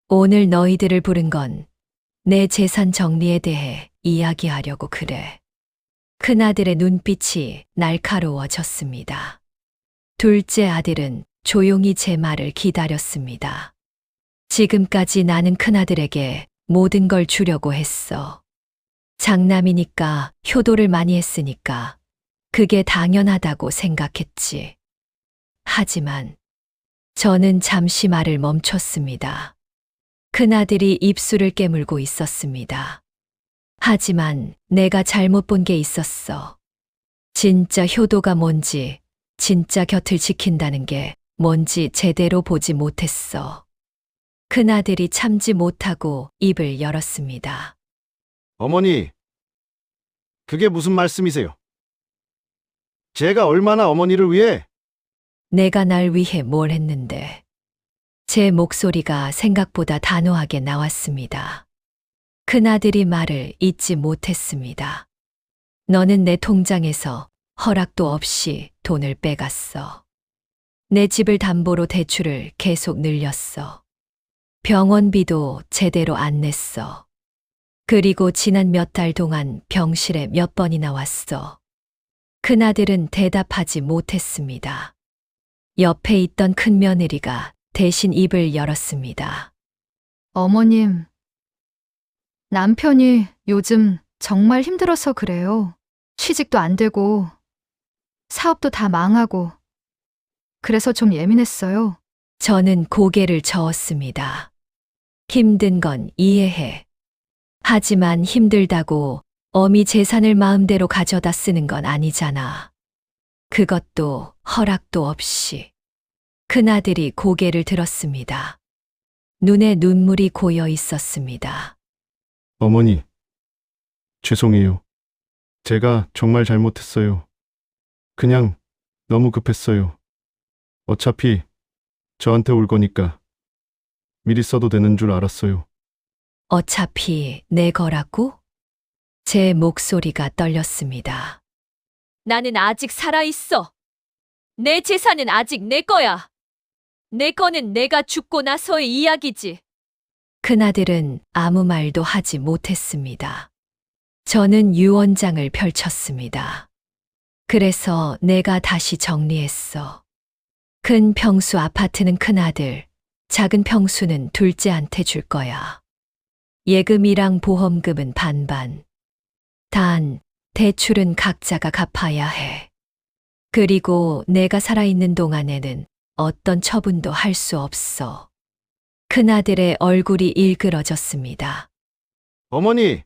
오늘 너희들을 부른 건 내 재산 정리에 대해 이야기하려고 그래. 큰아들의 눈빛이 날카로워졌습니다. 둘째 아들은 조용히 제 말을 기다렸습니다. 지금까지 나는 큰아들에게 모든 걸 주려고 했어. 장남이니까 효도를 많이 했으니까 그게 당연하다고 생각했지. 하지만 저는 잠시 말을 멈췄습니다. 큰아들이 입술을 깨물고 있었습니다. 하지만 내가 잘못 본 게 있었어. 진짜 효도가 뭔지, 진짜 곁을 지킨다는 게 뭔지 제대로 보지 못했어. 큰아들이 참지 못하고 입을 열었습니다. 어머니, 그게 무슨 말씀이세요? 제가 얼마나 어머니를 위해 내가 날 위해 뭘 했는데. 제 목소리가 생각보다 단호하게 나왔습니다. 큰아들이 말을 잇지 못했습니다. 너는 내 통장에서 허락도 없이 돈을 빼갔어. 내 집을 담보로 대출을 계속 늘렸어. 병원비도 제대로 안 냈어. 그리고 지난 몇 달 동안 병실에 몇 번이나 왔어. 큰아들은 대답하지 못했습니다. 옆에 있던 큰며느리가 대신 입을 열었습니다. 어머님, 남편이 요즘 정말 힘들어서 그래요. 취직도 안 되고, 사업도 다 망하고, 그래서 좀 예민했어요. 저는 고개를 저었습니다. 힘든 건 이해해. 하지만 힘들다고 어미 재산을 마음대로 가져다 쓰는 건 아니잖아. 그것도 허락도 없이. 큰아들이 고개를 들었습니다. 눈에 눈물이 고여 있었습니다. 어머니, 죄송해요. 제가 정말 잘못했어요. 그냥 너무 급했어요. 어차피 저한테 올 거니까 미리 써도 되는 줄 알았어요. 어차피 내 거라고? 제 목소리가 떨렸습니다. 나는 아직 살아있어. 내 재산은 아직 내 거야. 내 거는 내가 죽고 나서의 이야기지. 큰아들은 아무 말도 하지 못했습니다. 저는 유언장을 펼쳤습니다. 그래서 내가 다시 정리했어. 큰 평수 아파트는 큰아들, 작은 평수는 둘째한테 줄 거야. 예금이랑 보험금은 반반. 단, 대출은 각자가 갚아야 해. 그리고 내가 살아있는 동안에는 어떤 처분도 할 수 없어. 큰아들의 얼굴이 일그러졌습니다. 어머니,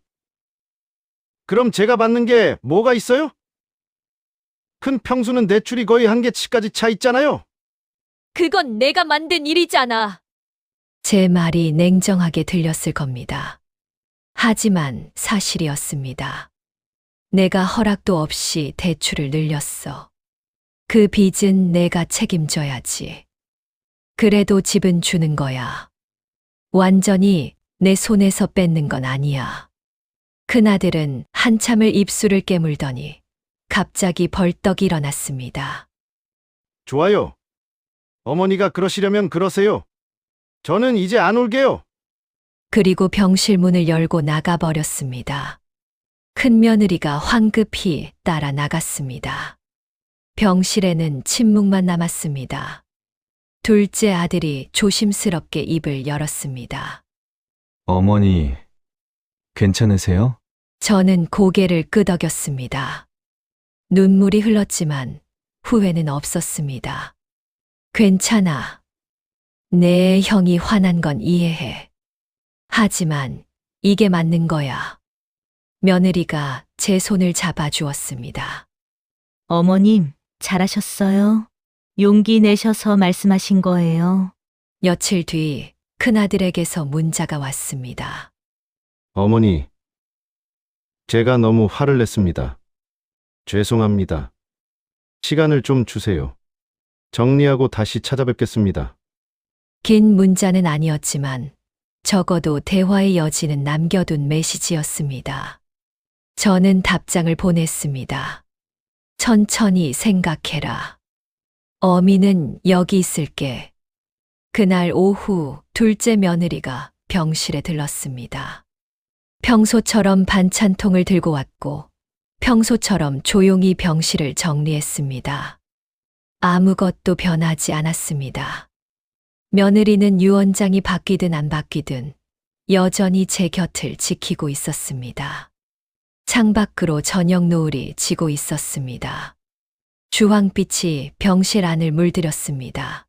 그럼 제가 받는 게 뭐가 있어요? 큰 평수는 대출이 거의 한계치까지 차 있잖아요. 그건 내가 만든 일이잖아. 제 말이 냉정하게 들렸을 겁니다. 하지만 사실이었습니다. 내가 허락도 없이 대출을 늘렸어. 그 빚은 내가 책임져야지. 그래도 집은 주는 거야. 완전히 내 손에서 뺏는 건 아니야. 큰아들은 한참을 입술을 깨물더니 갑자기 벌떡 일어났습니다. 좋아요. 어머니가 그러시려면 그러세요. 저는 이제 안 올게요. 그리고 병실 문을 열고 나가버렸습니다. 큰며느리가 황급히 따라 나갔습니다. 병실에는 침묵만 남았습니다. 둘째 아들이 조심스럽게 입을 열었습니다. 어머니, 괜찮으세요? 저는 고개를 끄덕였습니다. 눈물이 흘렀지만 후회는 없었습니다. 괜찮아. 내 형이 화난 건 이해해. 하지만 이게 맞는 거야. 며느리가 제 손을 잡아주었습니다. 어머님, 잘하셨어요. 용기 내셔서 말씀하신 거예요. 며칠 뒤 큰아들에게서 문자가 왔습니다. 어머니, 제가 너무 화를 냈습니다. 죄송합니다. 시간을 좀 주세요. 정리하고 다시 찾아뵙겠습니다. 긴 문자는 아니었지만 적어도 대화의 여지는 남겨둔 메시지였습니다. 저는 답장을 보냈습니다. 천천히 생각해라. 어미는 여기 있을게. 그날 오후 둘째 며느리가 병실에 들렀습니다. 평소처럼 반찬통을 들고 왔고 평소처럼 조용히 병실을 정리했습니다. 아무것도 변하지 않았습니다. 며느리는 유언장이 바뀌든 안 바뀌든 여전히 제 곁을 지키고 있었습니다. 창밖으로 저녁 노을이 지고 있었습니다. 주황빛이 병실 안을 물들였습니다.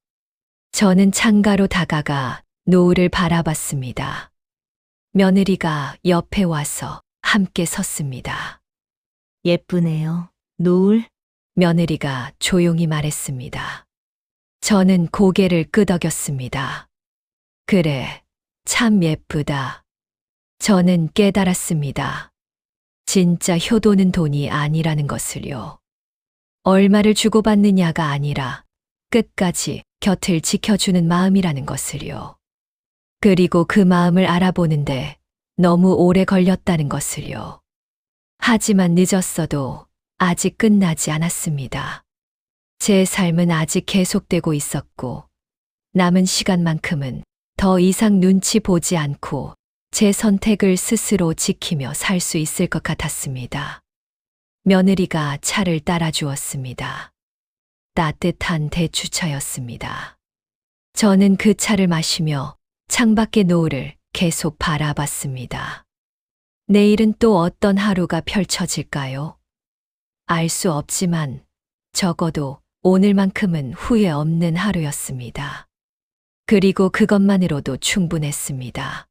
저는 창가로 다가가 노을을 바라봤습니다. 며느리가 옆에 와서 함께 섰습니다. 예쁘네요. 노을? 며느리가 조용히 말했습니다. 저는 고개를 끄덕였습니다. 그래, 참 예쁘다. 저는 깨달았습니다. 진짜 효도는 돈이 아니라는 것을요. 얼마를 주고받느냐가 아니라 끝까지 곁을 지켜주는 마음이라는 것을요. 그리고 그 마음을 알아보는데 너무 오래 걸렸다는 것을요. 하지만 늦었어도 아직 끝나지 않았습니다. 제 삶은 아직 계속되고 있었고 남은 시간만큼은 더 이상 눈치 보지 않고 제 선택을 스스로 지키며 살 수 있을 것 같았습니다. 며느리가 차를 따라주었습니다. 따뜻한 대추차였습니다. 저는 그 차를 마시며 창밖의 노을을 계속 바라봤습니다. 내일은 또 어떤 하루가 펼쳐질까요? 알 수 없지만 적어도 오늘만큼은 후회 없는 하루였습니다. 그리고 그것만으로도 충분했습니다.